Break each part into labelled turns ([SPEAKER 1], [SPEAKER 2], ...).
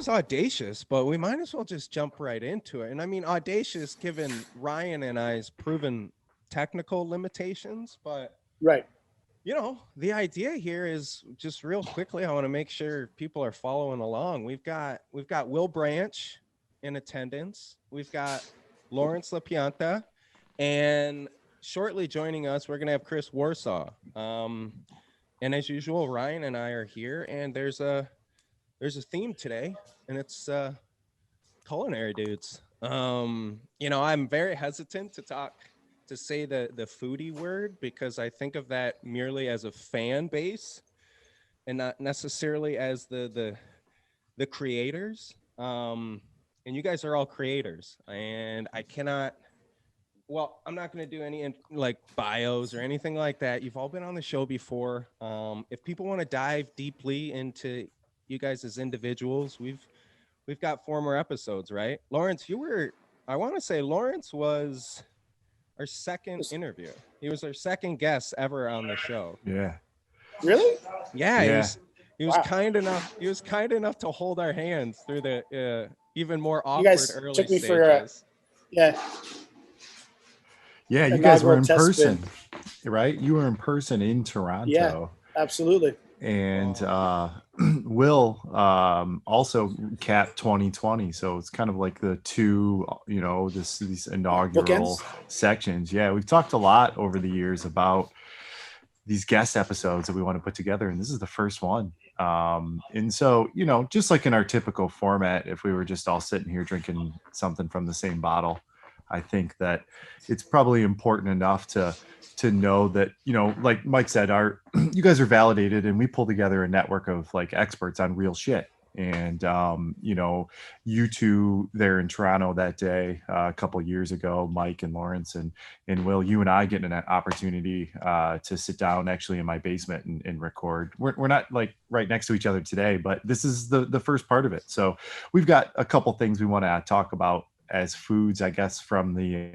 [SPEAKER 1] was audacious, but we might as well just jump right into it. And I mean, audacious given Ryan and I's proven technical limitations, but
[SPEAKER 2] right.
[SPEAKER 1] the idea here is just real quickly. I want to make sure people are following along. We've got Will Branch in attendance. We've got Lawrence LaPianta, and shortly joining us, we're gonna have Chris Warsow. And as usual, Ryan and I are here, and there's a theme today, and it's culinary dudes. I'm very hesitant to say the foodie word because I think of that merely as a fan base and not necessarily as the creators. And you guys are all creators, and I cannot. Well, I'm not going to do any like bios or anything like that. You've all been on the show before. If people want to dive deeply into you guys as individuals, we've got 4 more episodes, right? Lawrence, I want to say Lawrence was our second interview. He was our second guest ever on the show.
[SPEAKER 3] Yeah.
[SPEAKER 2] Really?
[SPEAKER 1] Yeah. He was
[SPEAKER 2] Wow.
[SPEAKER 1] kind enough. He was kind enough to hold our hands through the even more awkward
[SPEAKER 2] You guys
[SPEAKER 1] early
[SPEAKER 2] took me
[SPEAKER 1] stages.
[SPEAKER 3] Yeah, you guys were in person, right? You were in person in Toronto.
[SPEAKER 2] Yeah, absolutely.
[SPEAKER 3] And Will also capped 2020, so it's kind of like the two, these inaugural
[SPEAKER 2] bookends
[SPEAKER 3] sections. Yeah, we've talked a lot over the years about these guest episodes that we want to put together, and this is the first one. And so, just like in our typical format, if we were just all sitting here drinking something from the same bottle, I think that it's probably important enough to know that, like Mike said, you guys are validated, and we pull together a network of like experts on real shit. And, you two there in Toronto that day, a couple of years ago, Mike and Lawrence and Will, you and I getting an opportunity to sit down actually in my basement and record. We're not like right next to each other today, but this is the first part of it. So we've got a couple things we want to talk about as foods, I guess, from the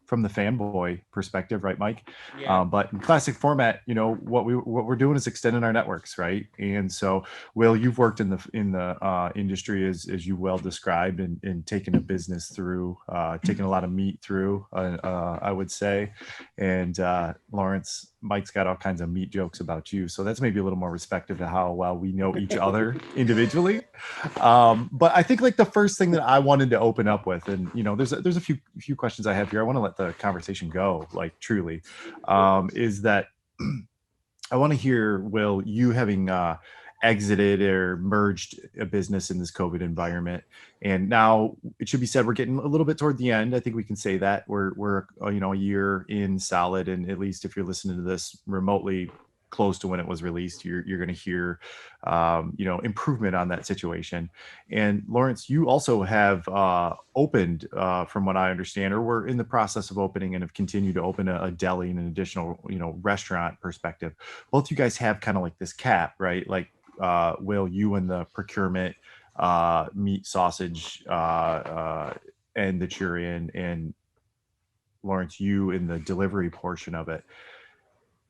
[SPEAKER 3] fanboy perspective, right, Mike?
[SPEAKER 1] Yeah.
[SPEAKER 3] But in classic format, what we're doing is extending our networks, right? And so, Will, you've worked in the industry as you well described, and taking a business through, taking a lot of meat through, I would say. And Lawrence, Mike's got all kinds of meat jokes about you, so that's maybe a little more respective to how well we know each other individually. But I think like the first thing that I wanted to open up with, and there's a few questions I have here. I want to let the conversation go, like truly, is that I want to hear, Will, you having exited or merged a business in this COVID environment, and now it should be said we're getting a little bit toward the end. I think we can say that we're a year in solid, and at least if you're listening to this remotely close to when it was released, you're going to hear improvement on that situation. And Lawrence, you also have opened, from what I understand, or we're in the process of opening and have continued to open a deli and an additional restaurant perspective. Both you guys have kind of like this cap, right? Like Will, you in the procurement, meat, sausage end that you're in, and Lawrence, you in the delivery portion of it.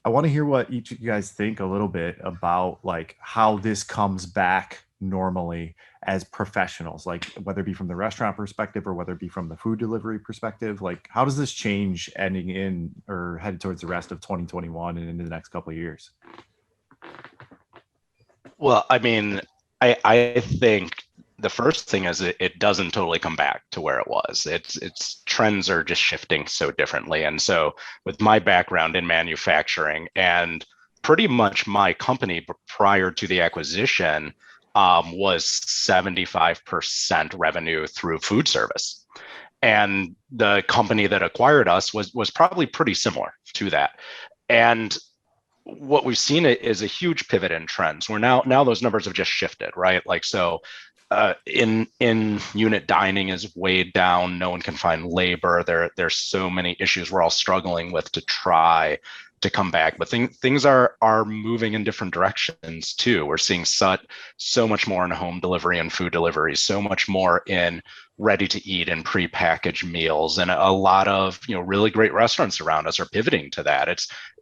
[SPEAKER 3] I want to hear what each of you guys think a little bit about like how this comes back normally as professionals, like whether it be from the restaurant perspective or whether it be from the food delivery perspective. Like how does this change ending in or headed towards the rest of 2021 and into the next couple of years?
[SPEAKER 4] Well, I mean, I think the first thing is it doesn't totally come back to where it was. It's trends are just shifting so differently. And so with my background in manufacturing, and pretty much my company prior to the acquisition was 75% revenue through food service. And the company that acquired us was probably pretty similar to that. And what we've seen is a huge pivot in trends where now those numbers have just shifted, right? Like, so in unit dining is weighed down. No one can find labor. There's so many issues we're all struggling with to try to come back, but things are moving in different directions too. We're seeing so much more in home delivery and food delivery, so much more in ready to eat and prepackaged meals, and a lot of really great restaurants around us are pivoting to that.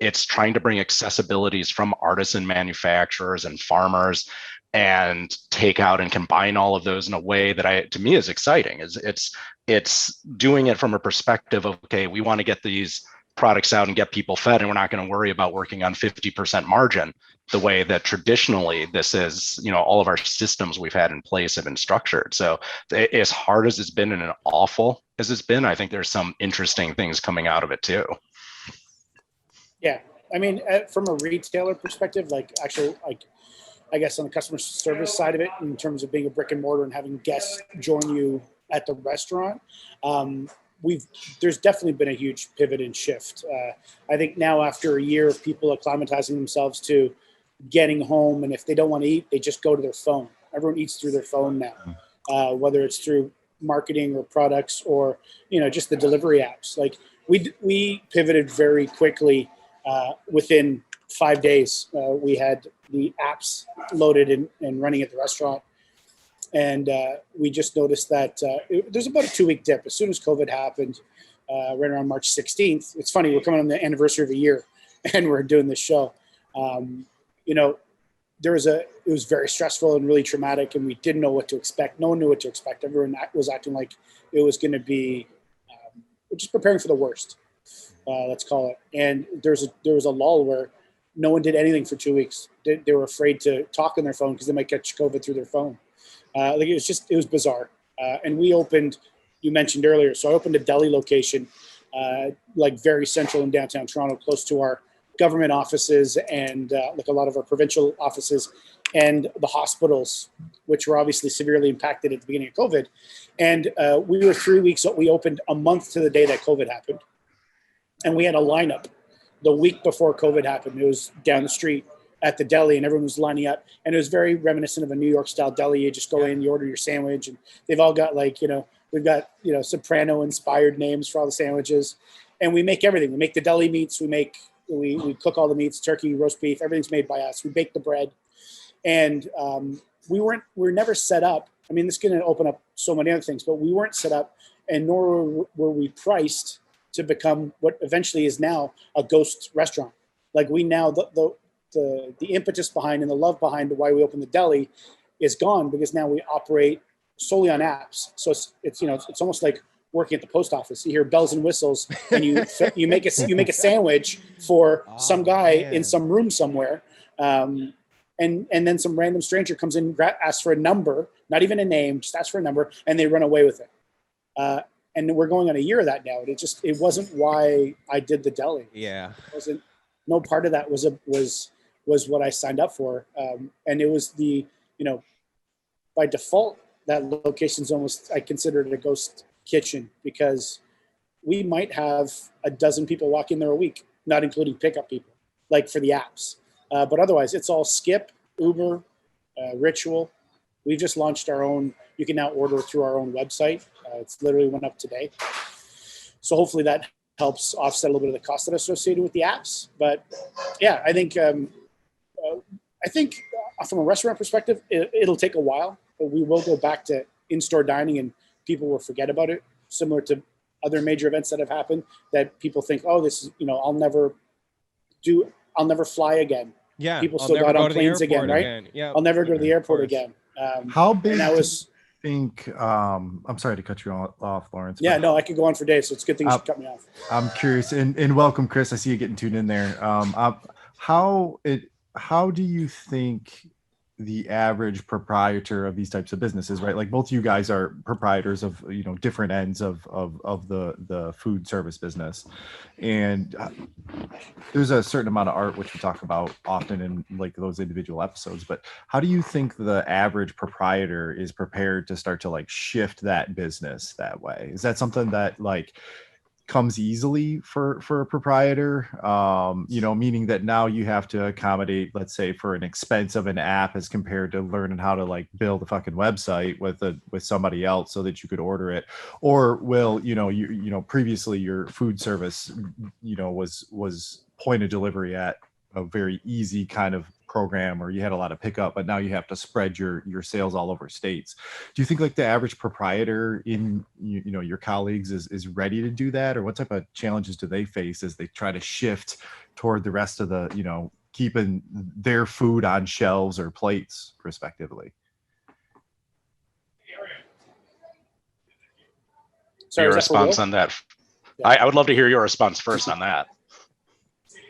[SPEAKER 4] It's trying to bring accessibilities from artisan manufacturers and farmers, and take out and combine all of those in a way that to me is exciting. It's doing it from a perspective of, okay, we want to get these products out and get people fed, and we're not going to worry about working on 50% margin the way that traditionally this is, all of our systems we've had in place have been structured. So as hard as it's been and awful as it's been, I think there's some interesting things coming out of it too.
[SPEAKER 2] Yeah. I mean, from a retailer perspective, I guess on the customer service side of it, in terms of being a brick and mortar and having guests join you at the restaurant, there's definitely been a huge pivot and shift. I think now, after a year of people acclimatizing themselves to getting home, and if they don't want to eat, they just go to their phone. Everyone eats through their phone now, whether it's through marketing or products or, just the delivery apps. Like we pivoted very quickly. Within 5 days, we had the apps loaded and running at the restaurant. And we just noticed that there's about a 2-week dip. As soon as COVID happened, right around March 16th, it's funny, we're coming on the anniversary of a year and we're doing this show. It was very stressful and really traumatic, and we didn't know what to expect. No one knew what to expect. Everyone was acting like it was going to be just preparing for the worst. Let's call it. And there was a lull where no one did anything for 2 weeks. They were afraid to talk on their phone because they might catch COVID through their phone. It was bizarre. And we opened, you mentioned earlier, so I opened a deli location, very central in downtown Toronto, close to our government offices and a lot of our provincial offices and the hospitals, which were obviously severely impacted at the beginning of COVID. And we were 3 weeks, we opened a month to the day that COVID happened. And we had a lineup the week before COVID happened. It was down the street at the deli and everyone was lining up. And it was very reminiscent of a New York style deli. You just go in, you order your sandwich, and they've all got we've got, soprano inspired names for all the sandwiches. And we make everything. We make the deli meats. We cook all the meats, turkey, roast beef, everything's made by us. We bake the bread. And we were never set up. I mean, this is going to open up so many other things, but we weren't set up, and nor were we priced to become what eventually is now a ghost restaurant. Like we now, the impetus behind and the love behind why we opened the deli is gone, because now we operate solely on apps. So it's almost like working at the post office. You hear bells and whistles, and you make a sandwich for some guy in some room somewhere, and then some random stranger comes in, asks for a number, not even a name, just asks for a number, and they run away with it. And we're going on a year of that now. It wasn't why I did the deli. Yeah, no part of that was what I signed up for. And it was by default, that location's almost, I consider it a ghost kitchen, because we might have a dozen people walk in there a week, not including pickup people, like for the apps. But otherwise, it's all Skip, Uber, Ritual. We've just launched our own. You can now order through our own website. It's literally went up today. So hopefully that helps offset a little bit of the cost that are associated with the apps. But yeah, I think from a restaurant perspective, it'll take a while, but we will go back to in-store dining, and people will forget about it, similar to other major events that have happened, that people think, oh, this is, I'll never fly again. Yeah. People still got on planes again, right? Yeah. I'll never go to the airport again.
[SPEAKER 3] How big I'm sorry to cut you off, Lawrence.
[SPEAKER 2] Yeah, no, I could go on for days, so it's a good thing you cut me off.
[SPEAKER 3] I'm curious, and welcome, Chris. I see you getting tuned in there. How do you think the average proprietor of these types of businesses, right? Like both you guys are proprietors of, different ends of the food service business. And there's a certain amount of art, which we talk about often in like those individual episodes, but how do you think the average proprietor is prepared to start to like shift that business that way? Is that something that like comes easily for a proprietor, meaning that now you have to accommodate, let's say, for an expense of an app as compared to learning how to like build a fucking website with somebody else so that you could order it? Or will, previously your food service, was point of delivery at a very easy kind of program, or you had a lot of pickup, but now you have to spread your sales all over states. Do you think like the average proprietor in your colleagues is ready to do that, or what type of challenges do they face as they try to shift toward the rest of the keeping their food on shelves or plates, respectively.
[SPEAKER 2] Sorry,
[SPEAKER 4] Your
[SPEAKER 2] is that for Will?
[SPEAKER 4] response on that?
[SPEAKER 2] Yeah.
[SPEAKER 4] I would love to hear your response first on that.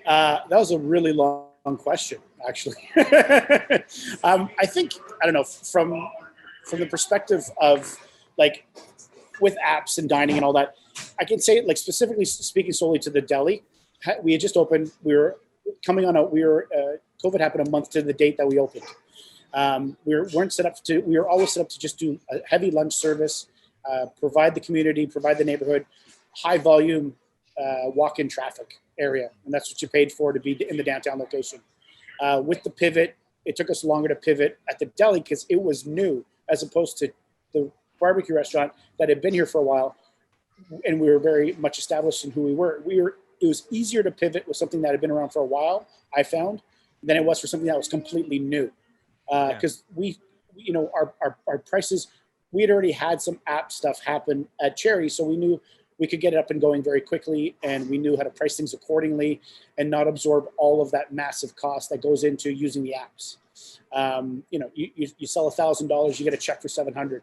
[SPEAKER 2] That was a really long question, actually. I think, I don't know, from the perspective of like with apps and dining and all that, I can say, like, specifically speaking solely to the deli, we had just opened. We were coming on COVID happened a month to the date that we opened. We weren't set up to. We were always set up to just do a heavy lunch service, provide the community, provide the neighborhood, high volume walk-in traffic area, and that's what you paid for to be in the downtown location. With the pivot, it took us longer to pivot at the deli because it was new, as opposed to the barbecue restaurant that had been here for a while, and we were very much established in who we were. It was easier to pivot with something that had been around for a while, I found, than it was for something that was completely new. Because our prices, we had already had some app stuff happen at Cherry, so we knew we could get it up and going very quickly, and we knew how to price things accordingly and not absorb all of that massive cost that goes into using the apps. You sell $1,000, you get a check for $700.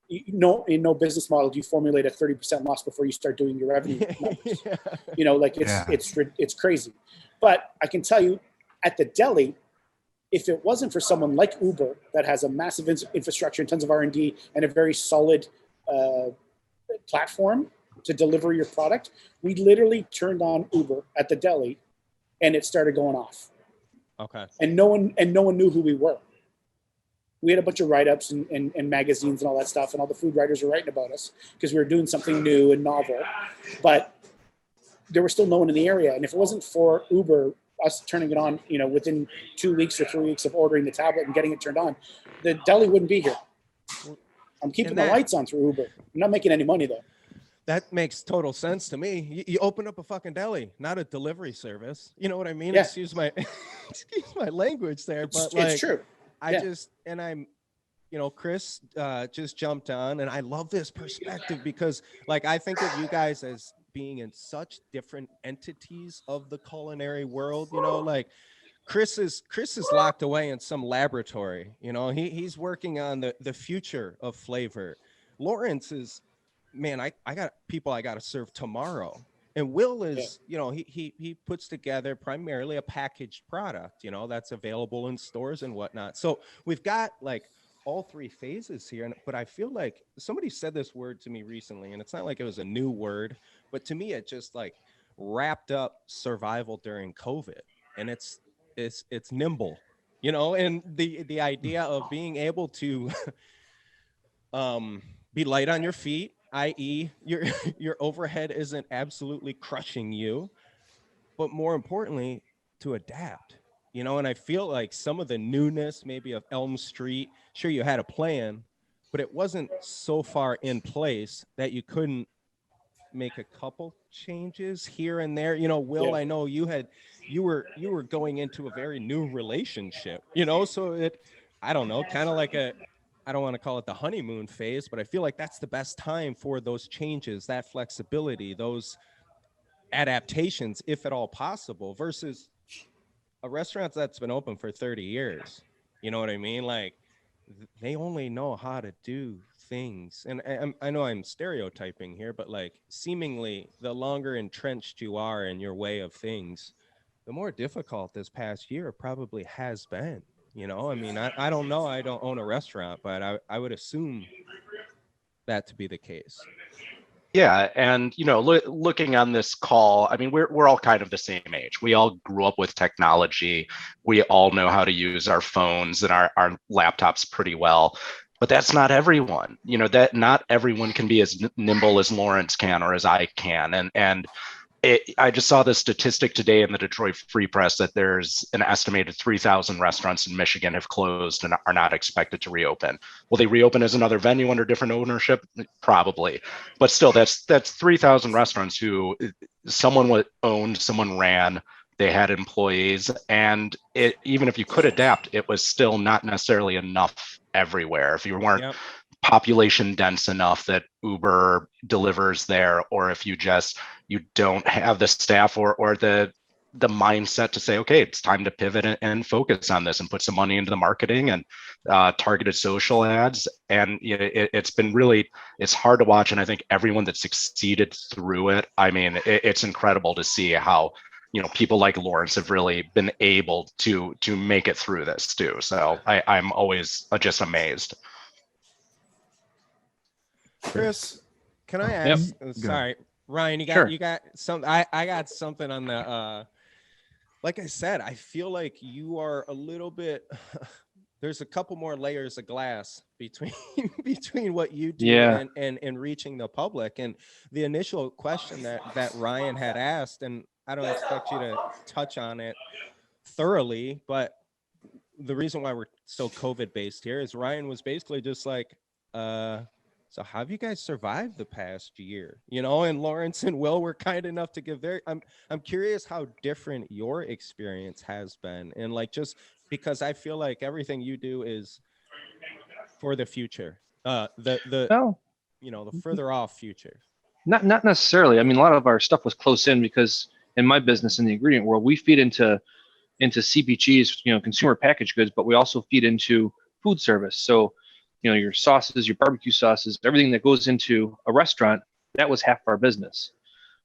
[SPEAKER 2] In no business model do you formulate a 30% loss before you start doing your revenue numbers. It's crazy. But I can tell you, at the deli, if it wasn't for someone like Uber that has a massive infrastructure and tons of R&D and a very solid platform to deliver your product, we literally turned on Uber at the deli and it started going off.
[SPEAKER 1] Okay.
[SPEAKER 2] And no one knew who we were. We had a bunch of write-ups and magazines and all that stuff, and all the food writers were writing about us because we were doing something new and novel. But there was still no one in the area. And if it wasn't for Uber, us turning it on, within 2 weeks or 3 weeks of ordering the tablet and getting it turned on, the deli wouldn't be here. I'm keeping the lights on through Uber. I'm not making any money though.
[SPEAKER 1] That makes total sense to me. You open up a fucking deli, not a delivery service. You know what I mean?
[SPEAKER 2] Yeah.
[SPEAKER 1] Excuse my language there, but
[SPEAKER 2] it's true.
[SPEAKER 1] Chris just jumped on, and I love this perspective because, like, I think of you guys as being in such different entities of the culinary world. Like Chris is locked away in some laboratory. He's working on the future of flavor. Lawrence is, man, I got people I got to serve tomorrow. And Will is, he puts together primarily a packaged product, that's available in stores and whatnot. So we've got like all three phases here. But I feel like somebody said this word to me recently, and it's not like it was a new word, but to me, it just like wrapped up survival during COVID. And it's nimble, and the idea of being able to be light on your feet, i.e. your overhead isn't absolutely crushing you, but more importantly, to adapt, and I feel like some of the newness maybe of Elm Street, sure, you had a plan, but it wasn't so far in place that you couldn't make a couple changes here and there. Will, yeah. I know you were going into a very new relationship, so I don't know, kind of like I don't want to call it the honeymoon phase, but I feel like that's the best time for those changes, that flexibility, those adaptations, if at all possible, versus a restaurant that's been open for 30 years. You know what I mean? Like, they only know how to do things. And I know I'm stereotyping here, but like, seemingly the longer entrenched you are in your way of things, the more difficult this past year probably has been. I mean, I don't know. I don't own a restaurant, but I would assume that to be the case.
[SPEAKER 4] Yeah, and looking on this call, I mean, we're all kind of the same age. We all grew up with technology. We all know how to use our phones and our laptops pretty well. But that's not everyone. That not everyone can be as nimble as Lawrence can or as I can. And I just saw this statistic today in the Detroit Free Press that there's an estimated 3,000 restaurants in Michigan have closed and are not expected to reopen. Will they reopen as another venue under different ownership? Probably. But still, that's 3,000 restaurants who someone owned, someone ran, they had employees. And even if you could adapt, it was still not necessarily enough everywhere. If you weren't population dense enough that Uber delivers there, or if you don't have the staff or the the mindset to say, okay, it's time to pivot and focus on this and put some money into the marketing and targeted social ads. And it's been really, it's hard to watch. And I think everyone that succeeded through it, I mean, it's incredible to see how, people like Lawrence have really been able to make it through this too. So I'm always just amazed.
[SPEAKER 1] Chris, can I ask? Sorry, Ryan, you got some. I got something on the. Like I said, I feel like you are a little bit. There's a couple more layers of glass between what you do and reaching the public. And the initial question that Ryan had asked, and I don't expect you to touch on it thoroughly, but the reason why we're so COVID based here is Ryan was basically just like, so how have you guys survived the past year? And Lawrence and Will were kind enough to give their. I'm curious how different your experience has been, and like just because I feel like everything you do is for the future, the further off future.
[SPEAKER 5] Not necessarily. I mean, a lot of our stuff was close in because in my business in the ingredient world, we feed into CPGs, consumer packaged goods, but we also feed into food service. So your sauces, your barbecue sauces, everything that goes into a restaurant, that was half of our business.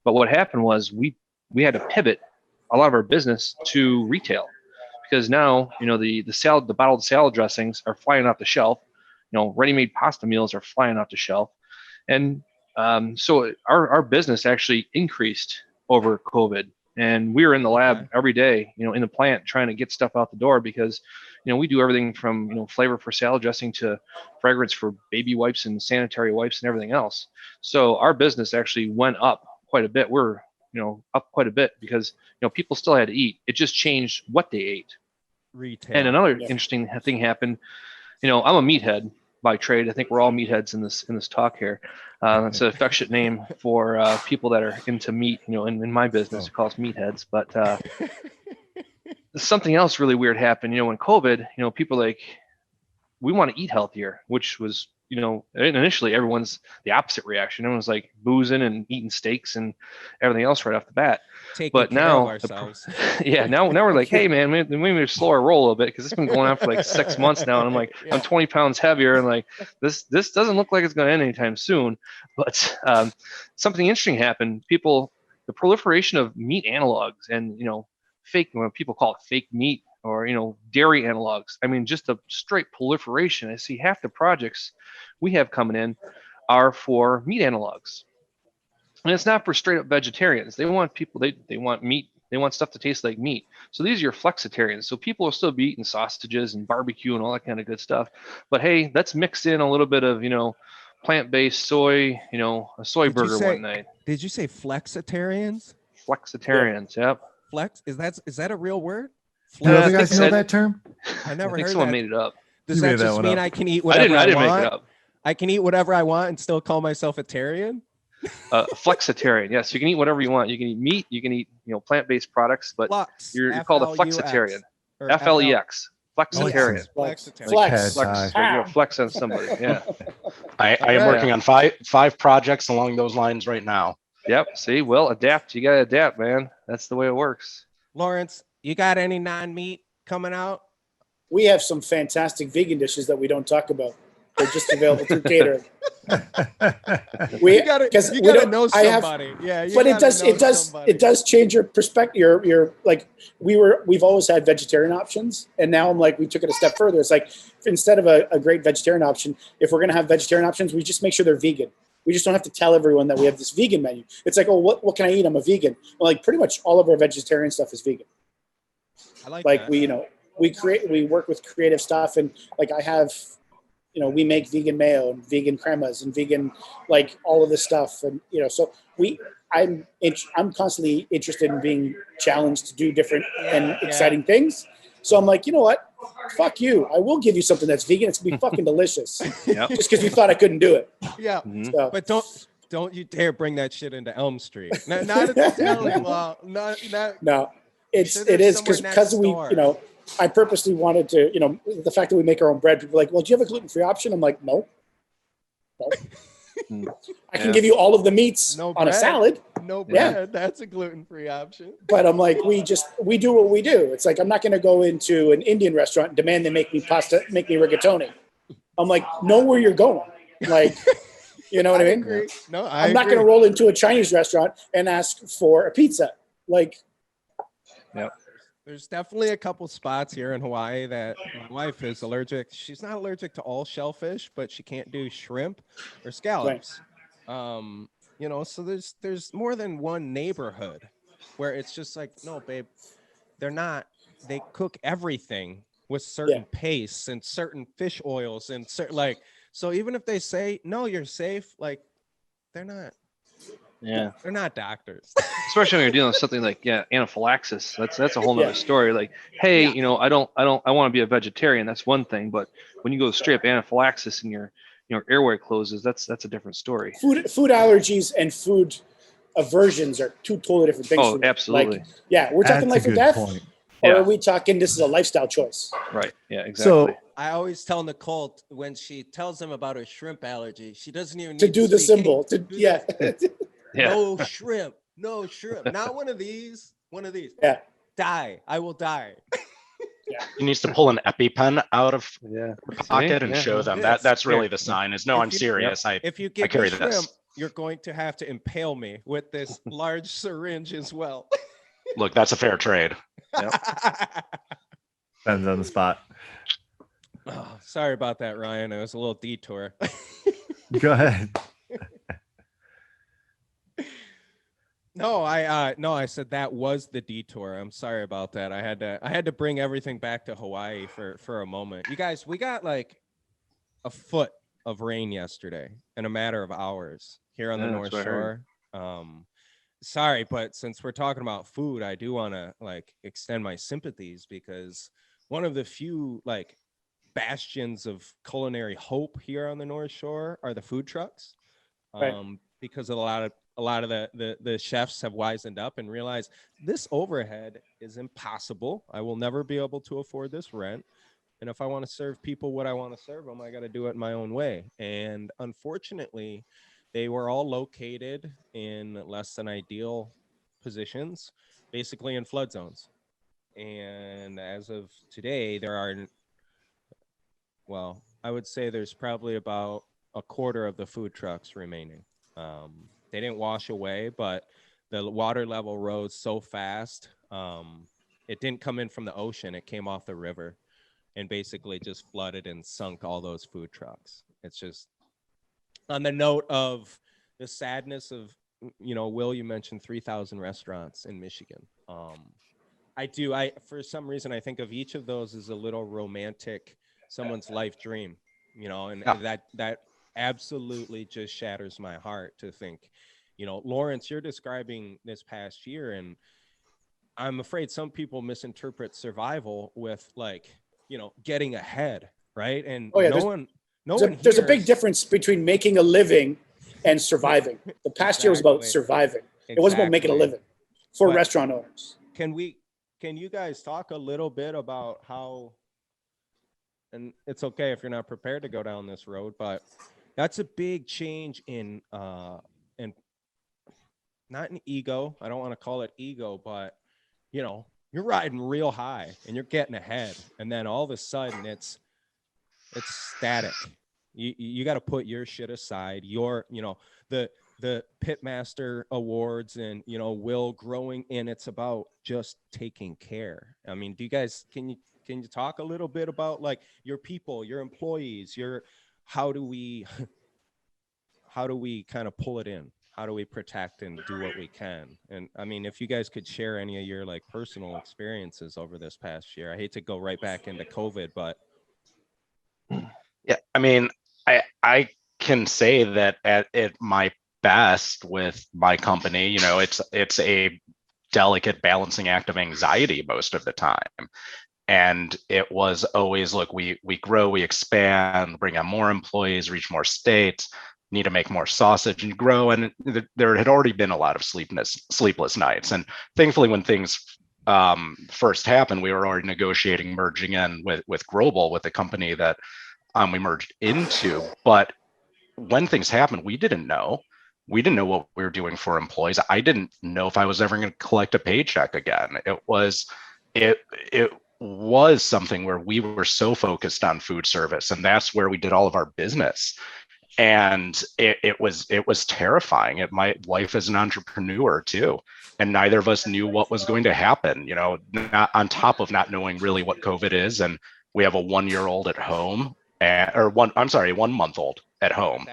[SPEAKER 5] But what happened was we had to pivot a lot of our business to retail because now, the bottled salad dressings are flying off the shelf. Ready-made pasta meals are flying off the shelf. And so our business actually increased over COVID. And we were in the lab every day, in the plant trying to get stuff out the door because, we do everything from, flavor for salad dressing to fragrance for baby wipes and sanitary wipes and everything else. So our business actually went up quite a bit. We're, up quite a bit because, people still had to eat. It just changed what they ate.
[SPEAKER 1] Retail.
[SPEAKER 5] And another interesting thing happened. I'm a meathead by trade. I think we're all meatheads in this talk here. It's an affectionate name for people that are into meat. In my business, we call us meatheads. But something else really weird happened. When COVID, people like, we want to eat healthier, which was, initially everyone's the opposite reaction. Everyone's like boozing and eating steaks and everything else right off the bat. But now, now we're like, hey man, we may slow our roll a little bit because it's been going on for like 6 months now, and I'm like, I'm 20 pounds heavier, and like this doesn't look like it's going to end anytime soon. But something interesting happened. The proliferation of meat analogs and fake, when people call it fake meat or dairy analogs. I mean, just a straight proliferation. I see half the projects we have coming in are for meat analogs. And it's not for straight up vegetarians. They want people, they want meat, they want stuff to taste like meat. So these are your flexitarians. So people will still be eating sausages and barbecue and all that kind of good stuff. But hey, let's mix in a little bit of, plant-based soy, a soy burger one night.
[SPEAKER 1] Did you say flexitarians?
[SPEAKER 5] Flexitarians, yep.
[SPEAKER 1] Flex, is that a real word?
[SPEAKER 3] Do you guys know that term?
[SPEAKER 1] I never heard
[SPEAKER 5] someone
[SPEAKER 1] that.
[SPEAKER 5] made it up.
[SPEAKER 1] Does that just mean I can eat whatever I
[SPEAKER 5] didn't
[SPEAKER 1] want?
[SPEAKER 5] make it up.
[SPEAKER 1] I can eat whatever I want and still call myself a tarian?
[SPEAKER 5] Flexitarian, yes. You can eat whatever you want. You can eat meat. You can eat, plant-based products, but you're called a flexitarian. F-L-E-X. Flexitarian.
[SPEAKER 2] Flex.
[SPEAKER 5] Flex on somebody. Yeah.
[SPEAKER 4] I am working on five projects along those lines right now.
[SPEAKER 5] Yep. See, well, adapt. You gotta adapt, man. That's the way it works.
[SPEAKER 1] Lawrence, you got any non-meat coming out?
[SPEAKER 2] We have some fantastic vegan dishes that we don't talk about. They're just available through catering.
[SPEAKER 1] You gotta know somebody.
[SPEAKER 2] But it does change your perspective. You're like, we've always had vegetarian options, and now I'm like, we took it a step further. It's like, instead of a great vegetarian option, if we're gonna have vegetarian options, we just make sure they're vegan. We just don't have to tell everyone that we have this vegan menu. It's like, oh, what can I eat? I'm a vegan. Well, like pretty much all of our vegetarian stuff is vegan.
[SPEAKER 1] I like
[SPEAKER 2] that. We work with creative stuff, and like I have, we make vegan mayo and vegan cremas and vegan, like all of this stuff. And, so I'm constantly interested in being challenged to do different and exciting things. So I'm like, you know what? Fuck you. I will give you something that's vegan. It's gonna be fucking delicious.
[SPEAKER 5] Yep.
[SPEAKER 2] Just because you thought I couldn't do it.
[SPEAKER 1] Yeah.
[SPEAKER 5] Mm-hmm.
[SPEAKER 2] So,
[SPEAKER 1] but don't you dare bring that shit into Elm Street. Not at the deli. Well, not.
[SPEAKER 2] No, it is because we, I purposely wanted to, the fact that we make our own bread. People are like, well, do you have a gluten-free option? I'm like, no. I can give you all of the meats on a salad.
[SPEAKER 1] no
[SPEAKER 2] Yeah.
[SPEAKER 1] bread. That's a gluten-free option.
[SPEAKER 2] But I'm like, we do what we do. It's like, I'm not going to go into an Indian restaurant and demand they make me rigatoni. I'm like, know where you're going. Like, you know what I mean?
[SPEAKER 1] Agree. No,
[SPEAKER 2] I'm not going to roll into a Chinese restaurant and ask for a pizza. Like,
[SPEAKER 1] There's definitely a couple spots here in Hawaii that my wife is allergic. She's not allergic to all shellfish, but she can't do shrimp or scallops. You know, so there's more than one neighborhood where it's just like, no, babe, they cook everything with certain pastes and certain fish oils and certain, like, so even if they say, no, you're safe, like, they're not.
[SPEAKER 5] Yeah.
[SPEAKER 1] They're not doctors.
[SPEAKER 5] Especially when you're dealing with something like anaphylaxis. That's a whole nother story. Like, hey, you know, I want to be a vegetarian. That's one thing, but when you go straight up anaphylaxis and your airway closes, that's a different story.
[SPEAKER 2] Food allergies and food aversions are two totally different things.
[SPEAKER 5] Oh, absolutely.
[SPEAKER 2] Like, we're talking life or death, or are we talking this is a lifestyle choice?
[SPEAKER 5] Right. Yeah, exactly.
[SPEAKER 3] So
[SPEAKER 1] I always tell Nicole when she tells them about her shrimp allergy, she doesn't even
[SPEAKER 2] To
[SPEAKER 1] need
[SPEAKER 2] do the
[SPEAKER 1] speak
[SPEAKER 2] symbol.
[SPEAKER 1] English.
[SPEAKER 5] Yeah.
[SPEAKER 1] No shrimp. No shrimp. Not one of these. One of these.
[SPEAKER 2] Yeah.
[SPEAKER 1] Die. I will die.
[SPEAKER 4] He needs to pull an EpiPen out of
[SPEAKER 5] Yeah.
[SPEAKER 4] the pocket and show them.
[SPEAKER 1] Yes.
[SPEAKER 4] That's really the sign is, no,
[SPEAKER 1] If
[SPEAKER 4] I'm
[SPEAKER 1] you-
[SPEAKER 4] serious.
[SPEAKER 1] If you give
[SPEAKER 4] carry
[SPEAKER 1] me
[SPEAKER 4] this.
[SPEAKER 1] shrimp, you're going to have to impale me with this large syringe as well.
[SPEAKER 4] Look, that's a fair trade.
[SPEAKER 3] depends on the spot.
[SPEAKER 1] Oh, sorry about that, Ryan. It was a little detour.
[SPEAKER 3] Go ahead.
[SPEAKER 1] No, I said that was the detour. I'm sorry about that. I had to bring everything back to Hawaii for a moment. You guys, we got like a foot of rain yesterday in a matter of hours here on the North Shore. Sorry, but since we're talking about food, I do want to like extend my sympathies because one of the few like bastions of culinary hope here on the North Shore are the food trucks. Because a lot of the chefs have wisened up and realized this overhead is impossible. I will never be able to afford this rent. And if I want to serve people what I want to serve them, I got to do it my own way. And unfortunately, they were all located in less than ideal positions, basically in flood zones. And as of today, I would say there's probably about a quarter of the food trucks remaining. They didn't wash away, but the water level rose so fast. It didn't come in from the ocean. It came off the river and basically just flooded and sunk all those food trucks. It's just on the note of the sadness of, Will, you mentioned 3,000 restaurants in Michigan. For some reason, I think of each of those as a little romantic, someone's life dream, and that absolutely just shatters my heart to think, Lawrence, you're describing this past year, and I'm afraid some people misinterpret survival with like, getting ahead, right? And
[SPEAKER 2] there's a big difference between making a living and surviving. The past year was about surviving. It wasn't about making a living for restaurant owners.
[SPEAKER 1] Can you guys talk a little bit about how, and it's okay if you're not prepared to go down this road, but that's a big change in not an ego. I don't want to call it ego, but you're riding real high and you're getting ahead, and then all of a sudden it's static. You got to put your shit aside. The Pitmaster Awards and Will growing, and it's about just taking care. I mean, do you guys can you talk a little bit about like your people, your employees, how do we kind of pull it in? How do we protect and do what we can? And I mean, if you guys could share any of your like personal experiences over this past year. I hate to go right back into COVID, but
[SPEAKER 4] yeah, I mean, I can say that at my best with my company, it's a delicate balancing act of anxiety most of the time. And it was always, look, we grow, we expand, bring on more employees, reach more states, need to make more sausage and grow. And there had already been a lot of sleepless nights. And thankfully, when things first happened, we were already negotiating merging in with Global, with the company that we merged into. But when things happened, we didn't know. we didn't know what we were doing for employees. I didn't know if I was ever going to collect a paycheck again. It was something where we were so focused on food service, and that's where we did all of our business. And it was terrifying. My wife is an entrepreneur too, and neither of us knew what was going to happen. Not on top of not knowing really what COVID is, and we have a 1-year-old at home, or 1-month-old at home,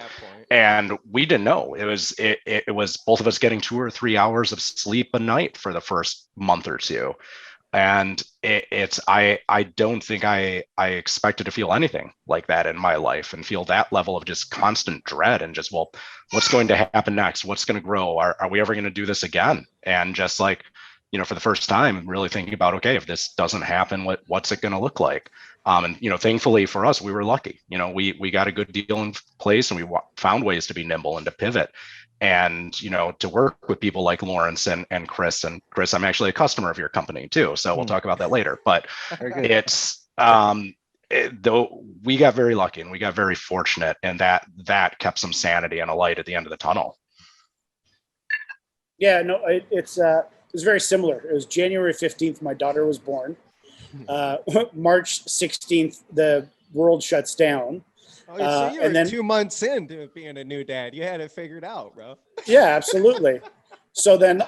[SPEAKER 4] and we didn't know. It was both of us getting 2 or 3 hours of sleep a night for the first month or two. And I don't think I expected to feel anything like that in my life, and feel that level of just constant dread, and just, well, what's going to happen next? What's going to grow? Are we ever going to do this again? And just like, for the first time, really thinking about, okay, if this doesn't happen, what's it going to look like? And thankfully for us, we were lucky. We got a good deal in place, and we found ways to be nimble and to pivot. And, to work with people like Lawrence and Chris. And Chris, I'm actually a customer of your company too, so we'll talk about that later. But it's, though we got very lucky and we got very fortunate, and that kept some sanity and a light at the end of the tunnel.
[SPEAKER 2] Yeah, no, it was very similar. It was January 15th, my daughter was born. March 16th, the world shuts down.
[SPEAKER 1] Oh, so you were 2 months into being a new dad. You had it figured out, bro.
[SPEAKER 2] Yeah, absolutely. So then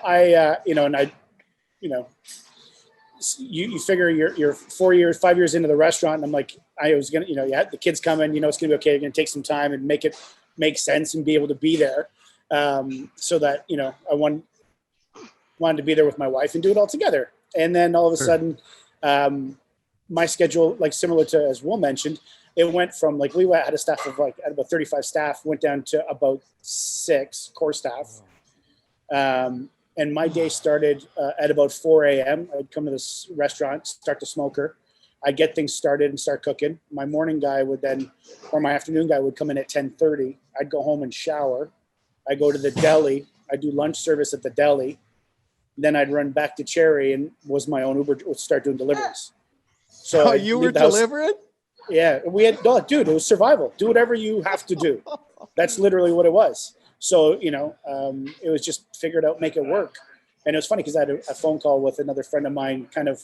[SPEAKER 2] you figure you're 5 years into the restaurant, and I'm like, I was gonna, the kids coming, it's gonna be okay. You're gonna take some time and make it make sense and be able to be there, so that I wanted to be there with my wife and do it all together. And then all of a sudden, my schedule, like similar to as Will mentioned, it went from we had a staff of at about 35 staff, went down to about 6 core staff. And my day started at about 4 a.m. I'd come to this restaurant, start the smoker. I'd get things started and start cooking. My morning guy would then, or my afternoon guy would come in at 10:30. I'd go home and shower. I'd go to the deli. I'd do lunch service at the deli. Then I'd run back to Cherry and was my own Uber, would start doing deliveries. So
[SPEAKER 1] you were delivering?
[SPEAKER 2] Yeah, we had, dude, it was survival. Do whatever you have to do. That's literally what it was. So, it was just figure it out, make it work. And it was funny because I had a phone call with another friend of mine, kind of,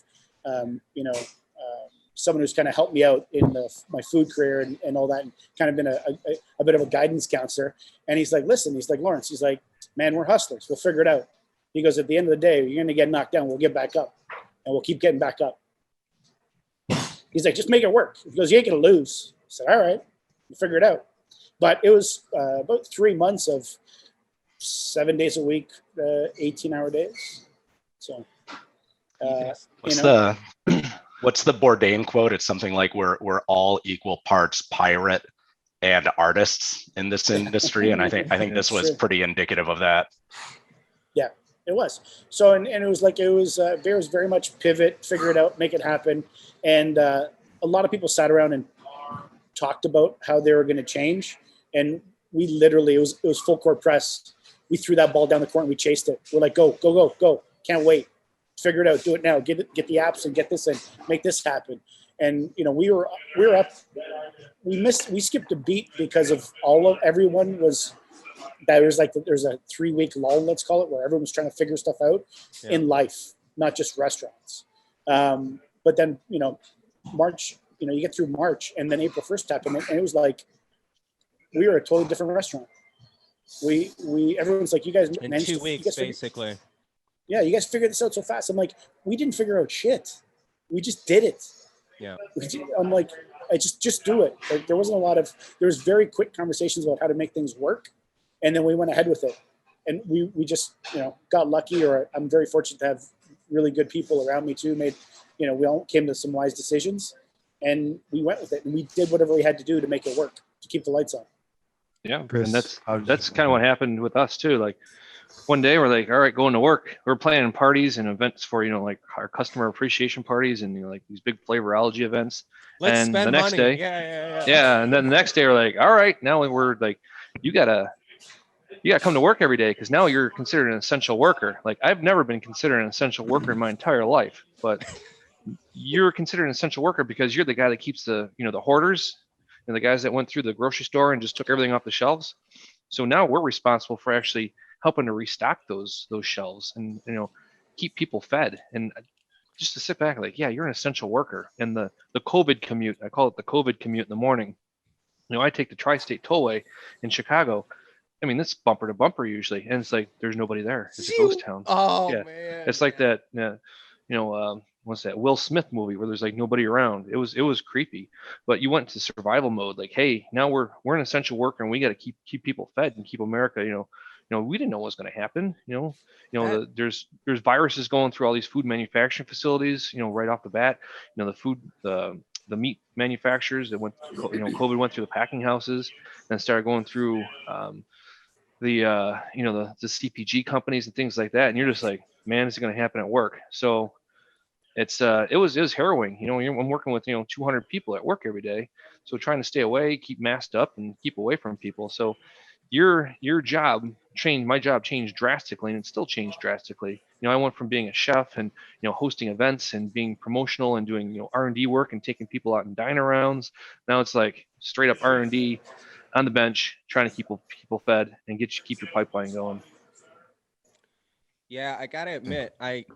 [SPEAKER 2] someone who's kind of helped me out in my food career and all that, and kind of been a bit of a guidance counselor. And he's like, listen, he's like, Lawrence, he's like, man, we're hustlers. We'll figure it out. He goes, at the end of the day, you're going to get knocked down. We'll get back up, and we'll keep getting back up. He's like, just make it work. He goes, you ain't going to lose. I said, all right, we'll figure it out. But it was about 3 months of 7 days a week, 18-hour days. So,
[SPEAKER 4] what's the Bourdain quote? It's something like we're all equal parts pirate and artists in this industry, and I think this was pretty indicative of that.
[SPEAKER 2] Yeah, it was. So, and it was very much pivot, figure it out, make it happen, and a lot of people sat around and talked about how they were going to change, and we literally, it was full court press. We threw that ball down the court and we chased it. We're like, go, go, go, go! Can't wait. Figure it out. Do it now. Get the apps and get this in. Make this happen. And we were up. We skipped a beat because of everyone was. There's a 3-week lull, let's call it, where everyone was trying to figure stuff out in life, not just restaurants. But then March. You get through March, and then April 1st happened, and it was like we were a totally different restaurant. Everyone's like, you guys
[SPEAKER 1] in 2 weeks, basically.
[SPEAKER 2] Yeah, you guys figured this out so fast. I'm like, we didn't figure out shit. We just did it.
[SPEAKER 1] Yeah.
[SPEAKER 2] I'm like, I just do it. Like, there was very quick conversations about how to make things work, and then we went ahead with it. And we just got lucky, or I'm very fortunate to have really good people around me too. We all came to some wise decisions. And we went with it, and we did whatever we had to do to make it work, to keep the lights on.
[SPEAKER 5] Yeah, Chris, and that's kind of what happened with us too. Like one day we're like, all right, going to work. We're planning parties and events for like our customer appreciation parties and like these big flavorology events.
[SPEAKER 1] Let's
[SPEAKER 5] and
[SPEAKER 1] spend
[SPEAKER 5] the next
[SPEAKER 1] money.
[SPEAKER 5] day,
[SPEAKER 1] Yeah.
[SPEAKER 5] And then the next day we're like, all right, now we're like, you gotta come to work every day because now you're considered an essential worker. Like I've never been considered an essential worker in my entire life, but you're considered an essential worker because you're the guy that keeps the the hoarders and the guys that went through the grocery store and just took everything off the shelves. So now we're responsible for actually helping to restock those shelves and, keep people fed. And just to sit back like, yeah, you're an essential worker. And the COVID commute, I call it the COVID commute in the morning. I take the Tri-State Tollway in Chicago. I mean, that's bumper to bumper usually, and it's like there's nobody there. It's a ghost town.
[SPEAKER 1] Oh
[SPEAKER 5] Yeah,
[SPEAKER 1] man,
[SPEAKER 5] it's like that. What's that Will Smith movie where there's like nobody around? It was creepy, but you went to survival mode. Like, hey, now we're an essential worker, and we got to keep people fed and keep America. We didn't know what was going to happen. There's viruses going through all these food manufacturing facilities. Right off the bat, the meat manufacturers that went, COVID went through the packing houses, then started going through the CPG companies and things like that. And you're just like, man, is it going to happen at work? So it was harrowing. I'm working with 200 people at work every day, so trying to stay away, keep masked up, and keep away from people. So your job changed. My job changed drastically, and it still changed drastically. I went from being a chef and hosting events and being promotional and doing R&D work and taking people out and dine arounds. Now it's like straight up R&D on the bench, trying to keep people fed and keep your pipeline going.
[SPEAKER 1] Yeah, I gotta admit, I've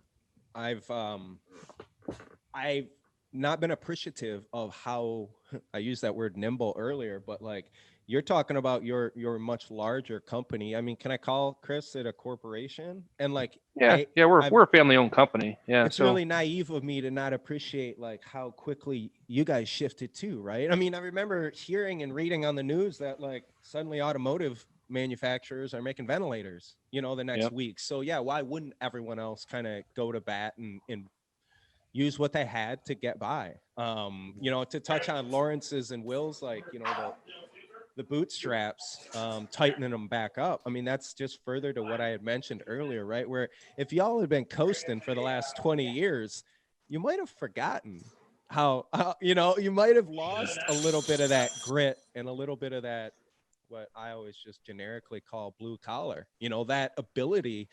[SPEAKER 1] not been appreciative of how I used that word nimble earlier, but like you're talking about your much larger company. I mean, can I call Chris it a corporation? And like,
[SPEAKER 5] we're a family owned company. Yeah,
[SPEAKER 1] it's really naive of me to not appreciate like how quickly you guys shifted too, right? I mean, I remember hearing and reading on the news that like suddenly automotive manufacturers are making ventilators, the next week. So yeah, why wouldn't everyone else kind of go to bat and use what they had to get by? To touch on Lawrence's and Will's, like, the bootstraps, tightening them back up. I mean, that's just further to what I had mentioned earlier, right? Where if y'all had been coasting for the last 20 years, you might have forgotten how you might have lost a little bit of that grit and a little bit of that, what I always just generically call blue collar, that ability.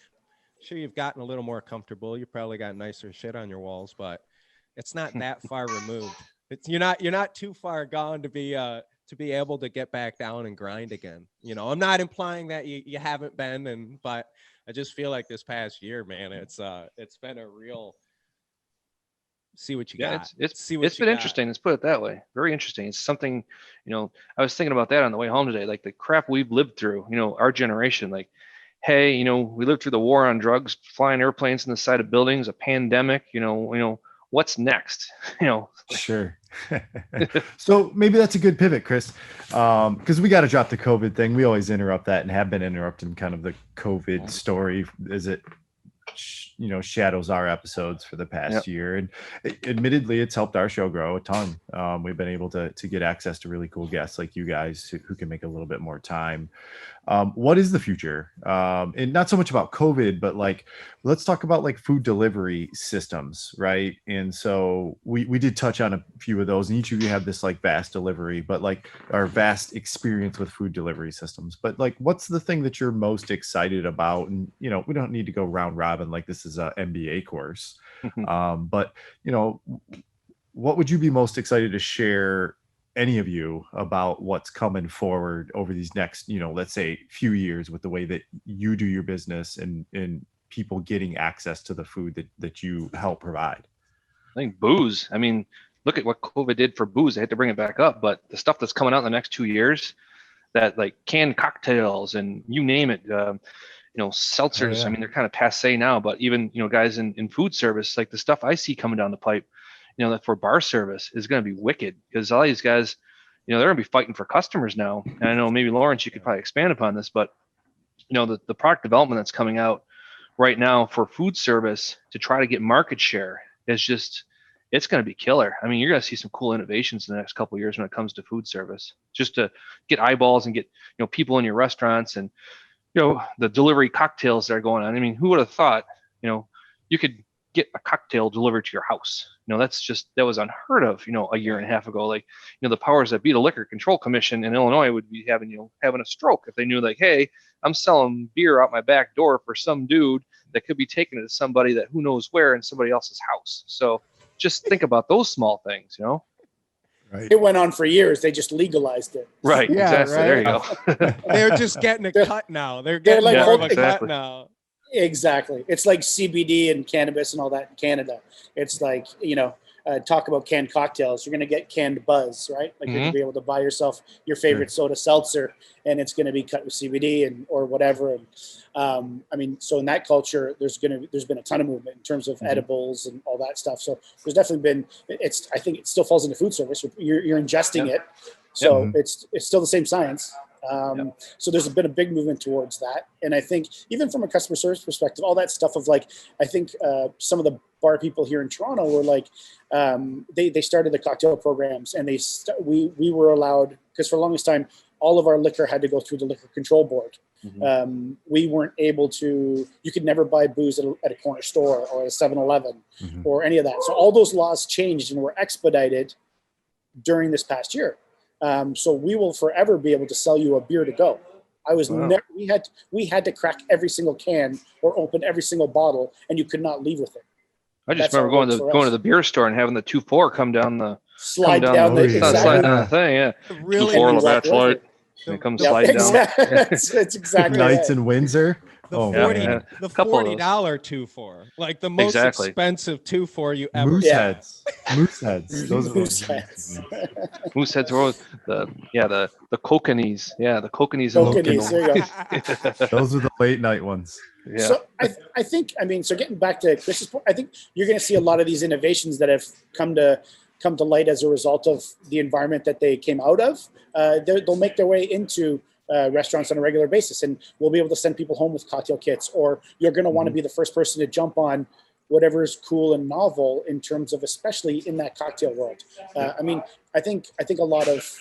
[SPEAKER 1] Sure, you've gotten a little more comfortable. You probably got nicer shit on your walls, but it's not that far removed. You're not too far gone to be able to get back down and grind again. I'm not implying that you haven't been, but I just feel like this past year, man, it's been a real see what you got.
[SPEAKER 5] It's been interesting. Let's put it that way. Very interesting. It's something, I was thinking about that on the way home today, like the crap we've lived through, our generation, like, hey, we lived through the war on drugs, flying airplanes in the side of buildings, a pandemic, what's next?
[SPEAKER 3] Sure. So maybe that's a good pivot, Chris, because we got to drop the COVID thing. We always interrupt that and have been interrupting kind of the COVID story as it shadows our episodes for the past year. And admittedly, it's helped our show grow a ton. We've been able to get access to really cool guests like you guys who can make a little bit more time. What is the future? And not so much about COVID, but like, let's talk about like food delivery systems, right? And so we did touch on a few of those, and each of you have this like vast delivery, but like our vast experience with food delivery systems. But like, what's the thing that you're most excited about? And, we don't need to go round robin like this is a MBA course. But, what would you be most excited to share, any of you, about what's coming forward over these next, let's say few years with the way that you do your business and people getting access to the food that you help provide?
[SPEAKER 5] I think booze. I mean, look at what COVID did for booze. They had to bring it back up, but the stuff that's coming out in the next 2 years, that like canned cocktails and you name it, seltzers.
[SPEAKER 3] Oh, yeah.
[SPEAKER 5] I mean, they're kind of passe now, but even, guys in food service, like the stuff I see coming down the pipe, that for bar service is going to be wicked, because all these guys, they're going to be fighting for customers now. And I know maybe Lawrence, you could probably expand upon this, but the product development that's coming out right now for food service to try to get market share is just, it's going to be killer. I mean, you're going to see some cool innovations in the next couple of years when it comes to food service, just to get eyeballs and get, people in your restaurants and, the delivery cocktails that are going on. I mean, who would have thought, you could get a cocktail delivered to your house? That was unheard of, a year and a half ago. Like, the powers that be, the Liquor Control Commission in Illinois would be having a stroke if they knew, like, hey, I'm selling beer out my back door for some dude that could be taking it to somebody that who knows where in somebody else's house. So just think about those small things,
[SPEAKER 3] Right.
[SPEAKER 2] It went on for years. They just legalized it.
[SPEAKER 5] Right.
[SPEAKER 1] Yeah,
[SPEAKER 5] Exactly. There you go.
[SPEAKER 1] They're just getting a
[SPEAKER 2] They're-
[SPEAKER 1] cut now. They're
[SPEAKER 2] they're
[SPEAKER 1] getting
[SPEAKER 2] like
[SPEAKER 1] more of a
[SPEAKER 2] holding-
[SPEAKER 1] cut now.
[SPEAKER 2] Exactly. It's like CBD and cannabis and all that in Canada. It's like, talk about canned cocktails. You're going to get canned buzz, right? Like you're going to be able to buy yourself your favorite soda seltzer, and it's going to be cut with CBD or whatever. And so in that culture, there's been a ton of movement in terms of edibles and all that stuff. So there's definitely been. I think it still falls into food service. You're ingesting it, so it's still the same science. So there's been a big movement towards that. And I think even from a customer service perspective, all that stuff of like, I think some of the bar people here in Toronto were like, they started the cocktail programs, and we were allowed, because for the longest time, all of our liquor had to go through the Liquor Control Board. We weren't able to, you could never buy booze at a corner store or a 7-Eleven or any of that. So all those laws changed and were expedited during this past year. So we will forever be able to sell you a beer to go. We had to crack every single can or open every single bottle, and you could not leave with it.
[SPEAKER 5] I just
[SPEAKER 2] That's
[SPEAKER 5] remember
[SPEAKER 2] how it
[SPEAKER 5] going
[SPEAKER 2] works for
[SPEAKER 5] to
[SPEAKER 2] us.
[SPEAKER 5] the beer store and having the 2-4 come down the
[SPEAKER 2] Slide down the
[SPEAKER 5] slide down the thing. Yeah.
[SPEAKER 1] Really
[SPEAKER 5] 2-4
[SPEAKER 2] walk
[SPEAKER 5] Labatt
[SPEAKER 2] with
[SPEAKER 5] Light.
[SPEAKER 2] it.
[SPEAKER 5] And it comes
[SPEAKER 1] Yeah,
[SPEAKER 5] sliding down.
[SPEAKER 2] It's exactly
[SPEAKER 3] Nights
[SPEAKER 2] right.
[SPEAKER 3] in Windsor.
[SPEAKER 1] The
[SPEAKER 3] Oh,
[SPEAKER 1] $40,
[SPEAKER 3] man.
[SPEAKER 1] the
[SPEAKER 5] Couple of those.
[SPEAKER 1] $40 2-4, like the most
[SPEAKER 5] Exactly.
[SPEAKER 1] expensive 2-4 you ever.
[SPEAKER 3] Moose
[SPEAKER 2] Yeah.
[SPEAKER 3] heads. Moose heads. Those are
[SPEAKER 2] Moose
[SPEAKER 3] the
[SPEAKER 2] heads.
[SPEAKER 5] Mooseheads are always the kokanese. Yeah, the kokanese.
[SPEAKER 2] Kokanese, there you go.
[SPEAKER 3] Those are the late night ones.
[SPEAKER 5] Yeah.
[SPEAKER 2] So I think, so getting back to Chris's point, I think you're going to see a lot of these innovations that have come to light as a result of the environment that they came out of. They'll make their way into restaurants on a regular basis, and we'll be able to send people home with cocktail kits, or you're going to want to be the first person to jump on whatever is cool and novel in terms of, especially in that cocktail world. I think a lot of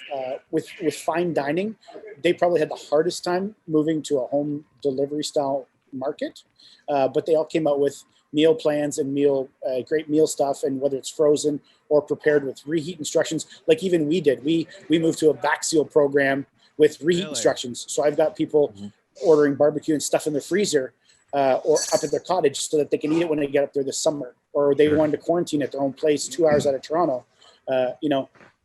[SPEAKER 2] with fine dining, they probably had the hardest time moving to a home delivery style market, but they all came out with meal plans and great meal stuff, and whether it's frozen or prepared with reheat instructions, like even we did. We moved to a back seal program with reheat instructions. So I've got people ordering barbecue and stuff in their freezer or up at their cottage so that they can eat it when they get up there this summer, or they wanted to quarantine at their own place 2 hours out of Toronto.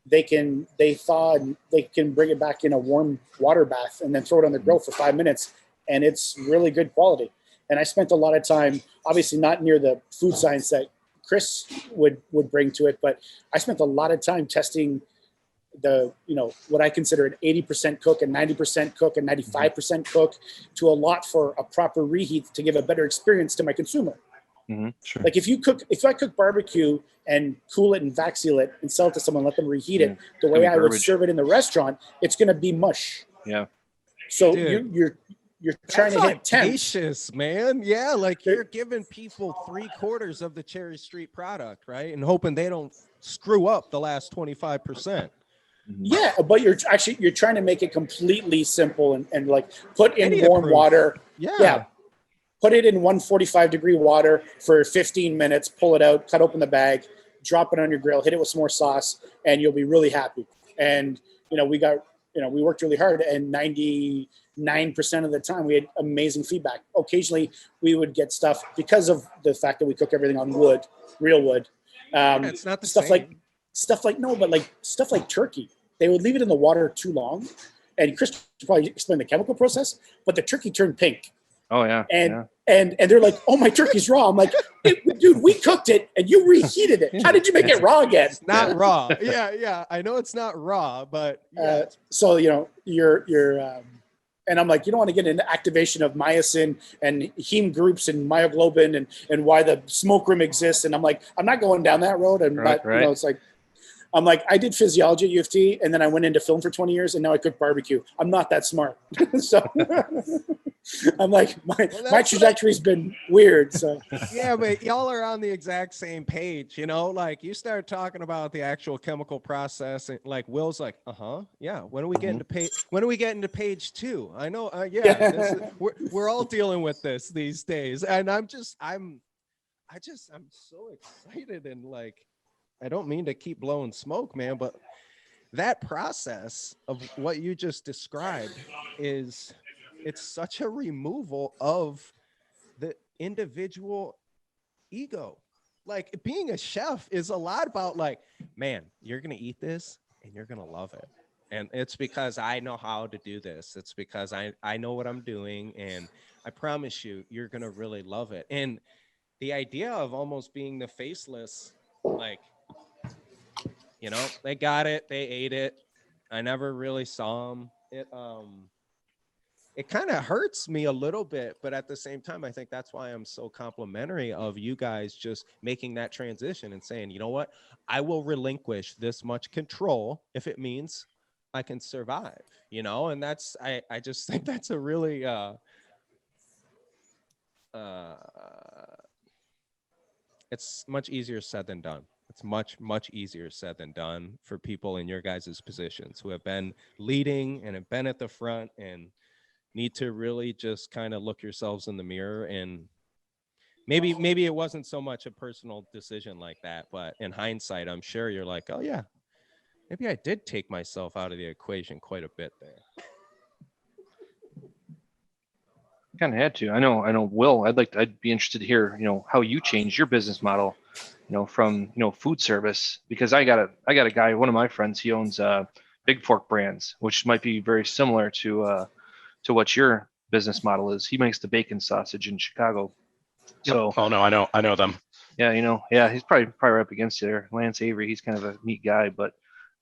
[SPEAKER 2] They thaw and they can bring it back in a warm water bath and then throw it on the grill for 5 minutes, and it's really good quality. And I spent a lot of time, obviously not near the food science that Chris would bring to it, but I spent a lot of time testing what I consider an 80% cook, and 90% cook, and 95% cook to a lot for a proper reheat to give a better experience to my consumer.
[SPEAKER 3] Sure.
[SPEAKER 2] Like if I cook barbecue and cool it and vac seal it and sell it to someone, let them reheat it the way I would serve it in the restaurant, it's going to be mush.
[SPEAKER 5] Yeah.
[SPEAKER 2] So
[SPEAKER 1] Dude.
[SPEAKER 2] you're trying to hit temps.
[SPEAKER 1] Audacious, man. Yeah, like you're giving people 3/4 of the Cherry Street product, right? And hoping they don't screw up the last 25%.
[SPEAKER 2] Yeah, but you're trying to make it completely simple and like put in
[SPEAKER 1] Idiot
[SPEAKER 2] warm
[SPEAKER 1] proof.
[SPEAKER 2] water.
[SPEAKER 1] Yeah.
[SPEAKER 2] Put it in 145-degree water for 15 minutes, pull it out, cut open the bag, drop it on your grill, hit it with some more sauce, and you'll be really happy. And, we worked really hard, and 99% of the time we had amazing feedback. Occasionally we would get stuff because of the fact that we cook everything on wood, real wood.
[SPEAKER 1] It's not the
[SPEAKER 2] stuff
[SPEAKER 1] same.
[SPEAKER 2] stuff like turkey. They would leave it in the water too long, and Chris could probably explain the chemical process, but the turkey turned pink.
[SPEAKER 5] Oh yeah.
[SPEAKER 2] And they're like, "Oh, my turkey's raw." I'm like, "Dude, we cooked it and you reheated it. How did you make it raw again?"
[SPEAKER 1] It's not raw. Yeah. I know it's not raw, but
[SPEAKER 2] So you're and I'm like, you don't want to get into activation of myosin and heme groups and myoglobin and why the smoke room exists. And I'm like, I'm not going down that road. And
[SPEAKER 5] Right.
[SPEAKER 2] it's like, I'm like, I did physiology at U of T, and then I went into film for 20 years, and now I cook barbecue. I'm not that smart. So I'm like, my trajectory's been weird. So
[SPEAKER 1] yeah, but y'all are on the exact same page, like you start talking about the actual chemical process, and like Will's like, yeah, when do we get into page 2? I know, we're all dealing with this these days, and I'm so excited, and like, I don't mean to keep blowing smoke, man, but that process of what you just described it's such a removal of the individual ego. Like, being a chef is a lot about like, man, you're going to eat this and you're going to love it. And it's because I know how to do this. It's because I know what I'm doing. And I promise you, you're going to really love it. And the idea of almost being the faceless, like, you know, they got it, they ate it. I never really saw them. It kind of hurts me a little bit, but at the same time, I think that's why I'm so complimentary of you guys just making that transition and saying, you know what, I will relinquish this much control if it means I can survive, you know. And that's I just think that's a really it's much easier said than done. It's much easier said than done for people in your guys' positions who have been leading and have been at the front and need to really just kind of look yourselves in the mirror. And maybe it wasn't so much a personal decision like that, but in hindsight, I'm sure you're like, oh yeah, maybe I did take myself out of the equation quite a bit there.
[SPEAKER 5] Kind of had to. I know, Will, I'd be interested to hear, how you changed your business model, from, food service, because I got a guy, one of my friends, he owns Big Fork Brands, which might be very similar to what your business model is. He makes the bacon sausage in Chicago. So,
[SPEAKER 4] oh no, I know them.
[SPEAKER 5] Yeah, yeah, he's probably right up against you there. Lance Avery, he's kind of a neat guy, but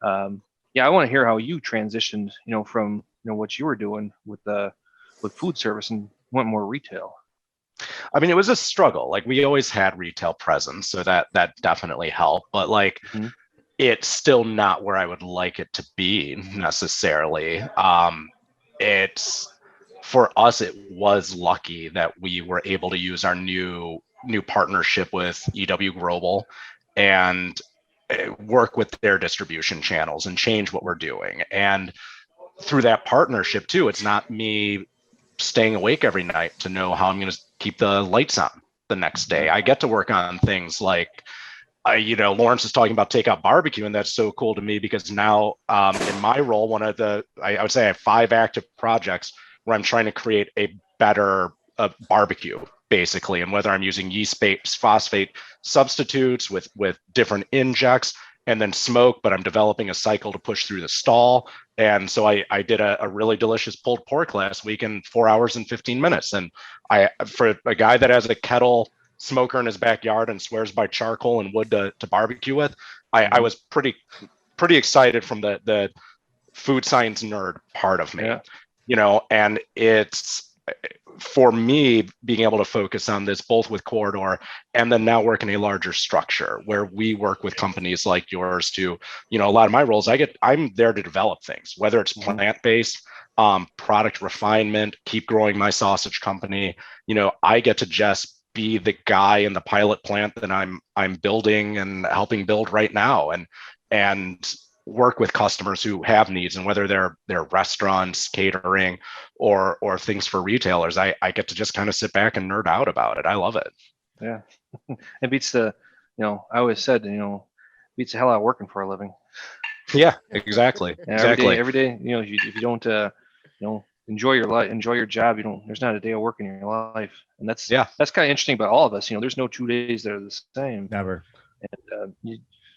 [SPEAKER 5] yeah, I want to hear how you transitioned, from what you were doing with food service and went more retail.
[SPEAKER 4] I mean, it was a struggle. Like, we always had retail presence, so that definitely helped. But like, it's still not where I would like it to be necessarily. It's for us, it was lucky that we were able to use our new partnership with EW Global and work with their distribution channels and change what we're doing. And through that partnership too, it's not me staying awake every night to know how I'm going to keep the lights on the next day. I get to work on things like, Lawrence is talking about takeout barbecue, and that's so cool to me because now in my role, one of I would say I have 5 active projects where I'm trying to create a better barbecue, basically, and whether I'm using yeast-based phosphate substitutes with different injects and then smoke, but I'm developing a cycle to push through the stall. And so I did a really delicious pulled pork last week in 4 hours and 15 minutes. And for a guy that has a kettle smoker in his backyard and swears by charcoal and wood to barbecue with, I was pretty excited from the food science nerd part of me, and it's, for me, being able to focus on this both with Corridor and then now work in a larger structure where we work with companies like yours to, a lot of my roles, I'm there to develop things, whether it's plant-based, product refinement, keep growing my sausage company. I get to just be the guy in the pilot plant that I'm building and helping build right now, and work with customers who have needs, and whether they're restaurants, catering, or things for retailers, I get to just kind of sit back and nerd out about it. I love it.
[SPEAKER 5] Yeah. It beats I always said, beats the hell out of working for a living.
[SPEAKER 4] Yeah, exactly.
[SPEAKER 5] Yeah,
[SPEAKER 4] exactly.
[SPEAKER 5] Every day, if you don't, enjoy your life, enjoy your job, there's not a day of work in your life. And that's kind of interesting about all of us. There's no 2 days that are the same.
[SPEAKER 3] Never.
[SPEAKER 5] And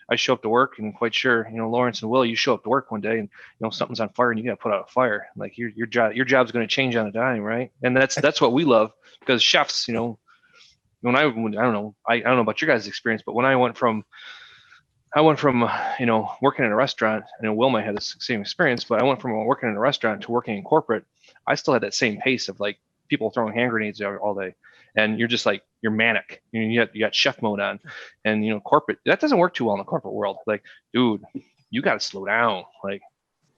[SPEAKER 5] I show up to work, and quite sure, Lawrence and Will, you show up to work one day and something's on fire and you got to put out a fire. Like your job's going to change on a dime, right? And that's what we love, because chefs, when I don't know about your guys' experience, but when I went from working in a restaurant, and Will might have the same experience, but I went from working in a restaurant to working in corporate. I still had that same pace of like people throwing hand grenades all day, and you're just like, you're manic. You got chef mode on, and corporate, that doesn't work too well in the corporate world. Like, dude, you got to slow down, like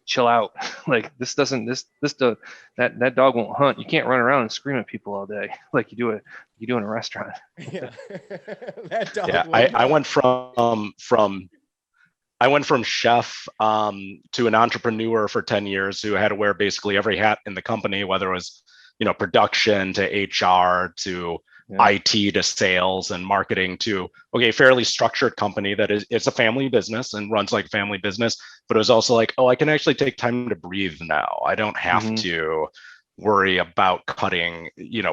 [SPEAKER 5] chill out. Like that dog won't hunt. You can't run around and scream at people all day like you do in a restaurant.
[SPEAKER 1] Yeah. That dog.
[SPEAKER 4] Yeah, I went from chef to an entrepreneur for 10 years who had to wear basically every hat in the company, whether it was, production to HR to IT to sales and marketing to, fairly structured company that it's a family business and runs like a family business, but it was also like, I can actually take time to breathe now. I don't have to worry about cutting,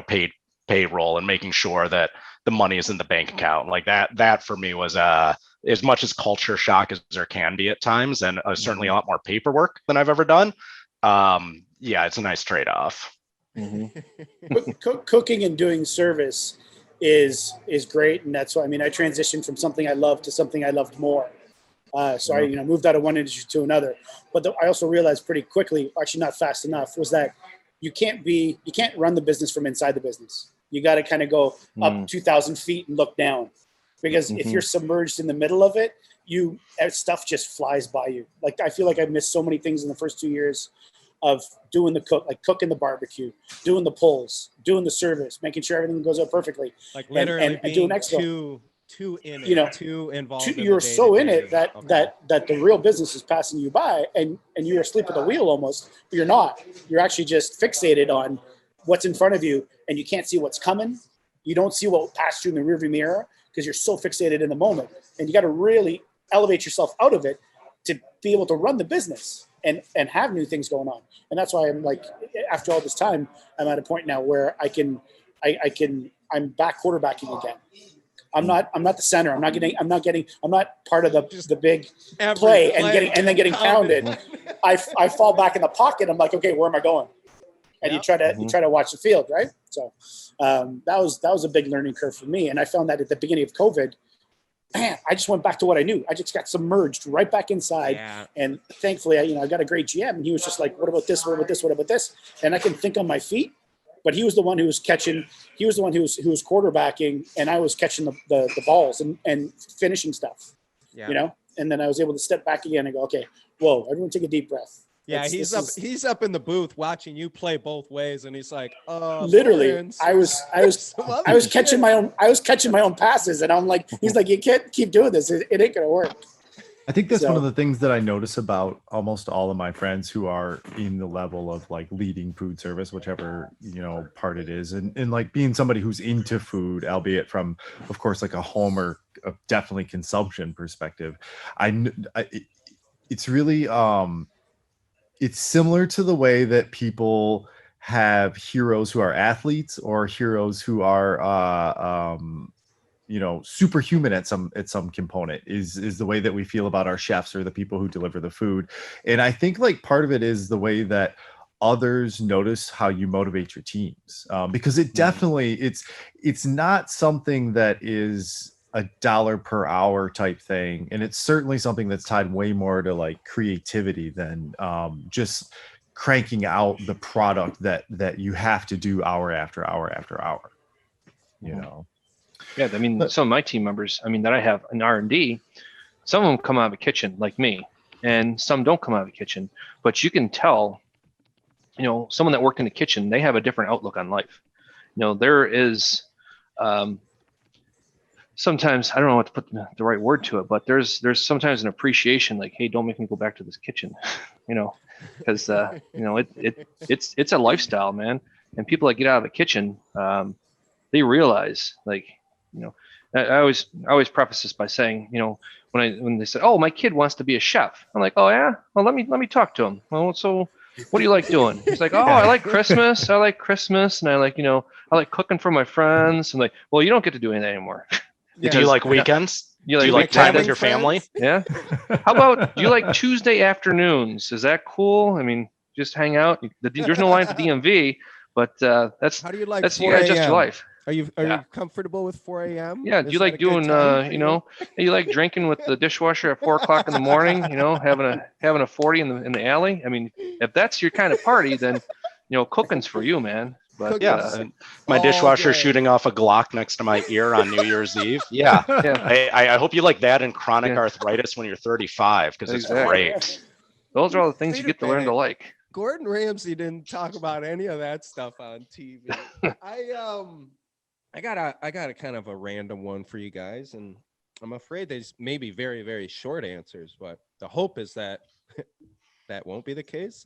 [SPEAKER 4] paid payroll and making sure that the money is in the bank account. Like that for me was as much as culture shock as there can be at times, and certainly a lot more paperwork than I've ever done. Yeah, it's a nice trade-off.
[SPEAKER 2] Cooking and doing service is great, and that's why I transitioned from something I loved to something I loved more. So I moved out of one industry to another. But I also realized pretty quickly, actually not fast enough, was that you can't run the business from inside the business. You got to kind of go up 2,000 feet and look down, because if you're submerged in the middle of it, stuff just flies by you. Like, I feel like I missed so many things in the first 2 years of doing cooking the barbecue, doing the pulls, doing the service, making sure everything goes out perfectly.
[SPEAKER 1] Like literally
[SPEAKER 2] and doing
[SPEAKER 1] expo. Too in it, too involved.
[SPEAKER 2] You're so in it that the real business is passing you by, and you're asleep at the wheel almost, but you're not. You're actually just fixated on what's in front of you, and you can't see what's coming. You don't see what passed you in the rearview mirror because you're so fixated in the moment. And you got to really elevate yourself out of it to be able to run the business and have new things going on. And that's why I'm like, after all this time, I'm at a point now where I'm back quarterbacking again. I'm not the center. I'm not part of the big play and then getting pounded. I fall back in the pocket. I'm like, okay, where am I going? And you try to watch the field, right? So that was a big learning curve for me. And I found that at the beginning of COVID, man, I just went back to what I knew. I just got submerged right back inside. Yeah. And thankfully, I got a great GM, and he was just like, what about this? What about this? What about this? And I can think on my feet. But he was the one who was catching. He was the one who was quarterbacking, and I was catching the balls and finishing stuff. Yeah. And then I was able to step back again and go, okay, whoa, everyone take a deep breath.
[SPEAKER 1] Yeah, he's up in the booth watching you play both ways, and he's like,
[SPEAKER 2] literally, I was catching my own passes, and I'm like, he's like, you can't keep doing this. It ain't gonna work.
[SPEAKER 3] I think that's one of the things that I notice about almost all of my friends who are in the level of like leading food service, whichever, part it is. And like being somebody who's into food, albeit from, of course, like a home or definitely consumption perspective. It's really, it's similar to the way that people have heroes who are athletes or heroes who are, superhuman at some component is the way that we feel about our chefs or the people who deliver the food. And I think like part of it is the way that others notice how you motivate your teams, because it definitely, it's not something that is $1 per hour type thing. And it's certainly something that's tied way more to like creativity than just cranking out the product that you have to do hour after hour after hour,
[SPEAKER 5] Yeah, some of my team members, that I have in R&D, some of them come out of a kitchen like me, and some don't come out of a kitchen. But you can tell, someone that worked in the kitchen, they have a different outlook on life. There is sometimes, I don't know what to put the right word to it, but there's sometimes an appreciation, like, hey, don't make me go back to this kitchen, because it's a lifestyle, man. And people that get out of the kitchen, they realize, like, I always preface this by saying, when they say, oh, my kid wants to be a chef, I'm like, oh yeah, well let me talk to him. Well, so what do you like doing? He's like, oh, I like Christmas, and I like, I like cooking for my friends. I'm like, well, you don't get to do anything anymore.
[SPEAKER 4] Yeah. Do you like weekends? Do you like time with your family?
[SPEAKER 5] Yeah. How about, do you like Tuesday afternoons? Is that cool? Just hang out. There's no line at the DMV, but that's
[SPEAKER 1] how do you like?
[SPEAKER 5] That's you adjust your life.
[SPEAKER 1] Are you comfortable with 4 a.m.?
[SPEAKER 5] Yeah. Do you like doing you like drinking with the dishwasher at 4 o'clock in the morning? Having a 40 in the alley. If that's your kind of party, then cooking's for you, man. But
[SPEAKER 4] yeah, my dishwasher shooting off a Glock next to my ear on New Year's Eve. Yeah, yeah. I hope you like that and chronic arthritis when you're 35, because it's great.
[SPEAKER 5] Those are all the things you get to learn to like.
[SPEAKER 1] Gordon Ramsay didn't talk about any of that stuff on TV. I got a kind of a random one for you guys, and I'm afraid there's maybe very, very short answers, but the hope is that that won't be the case.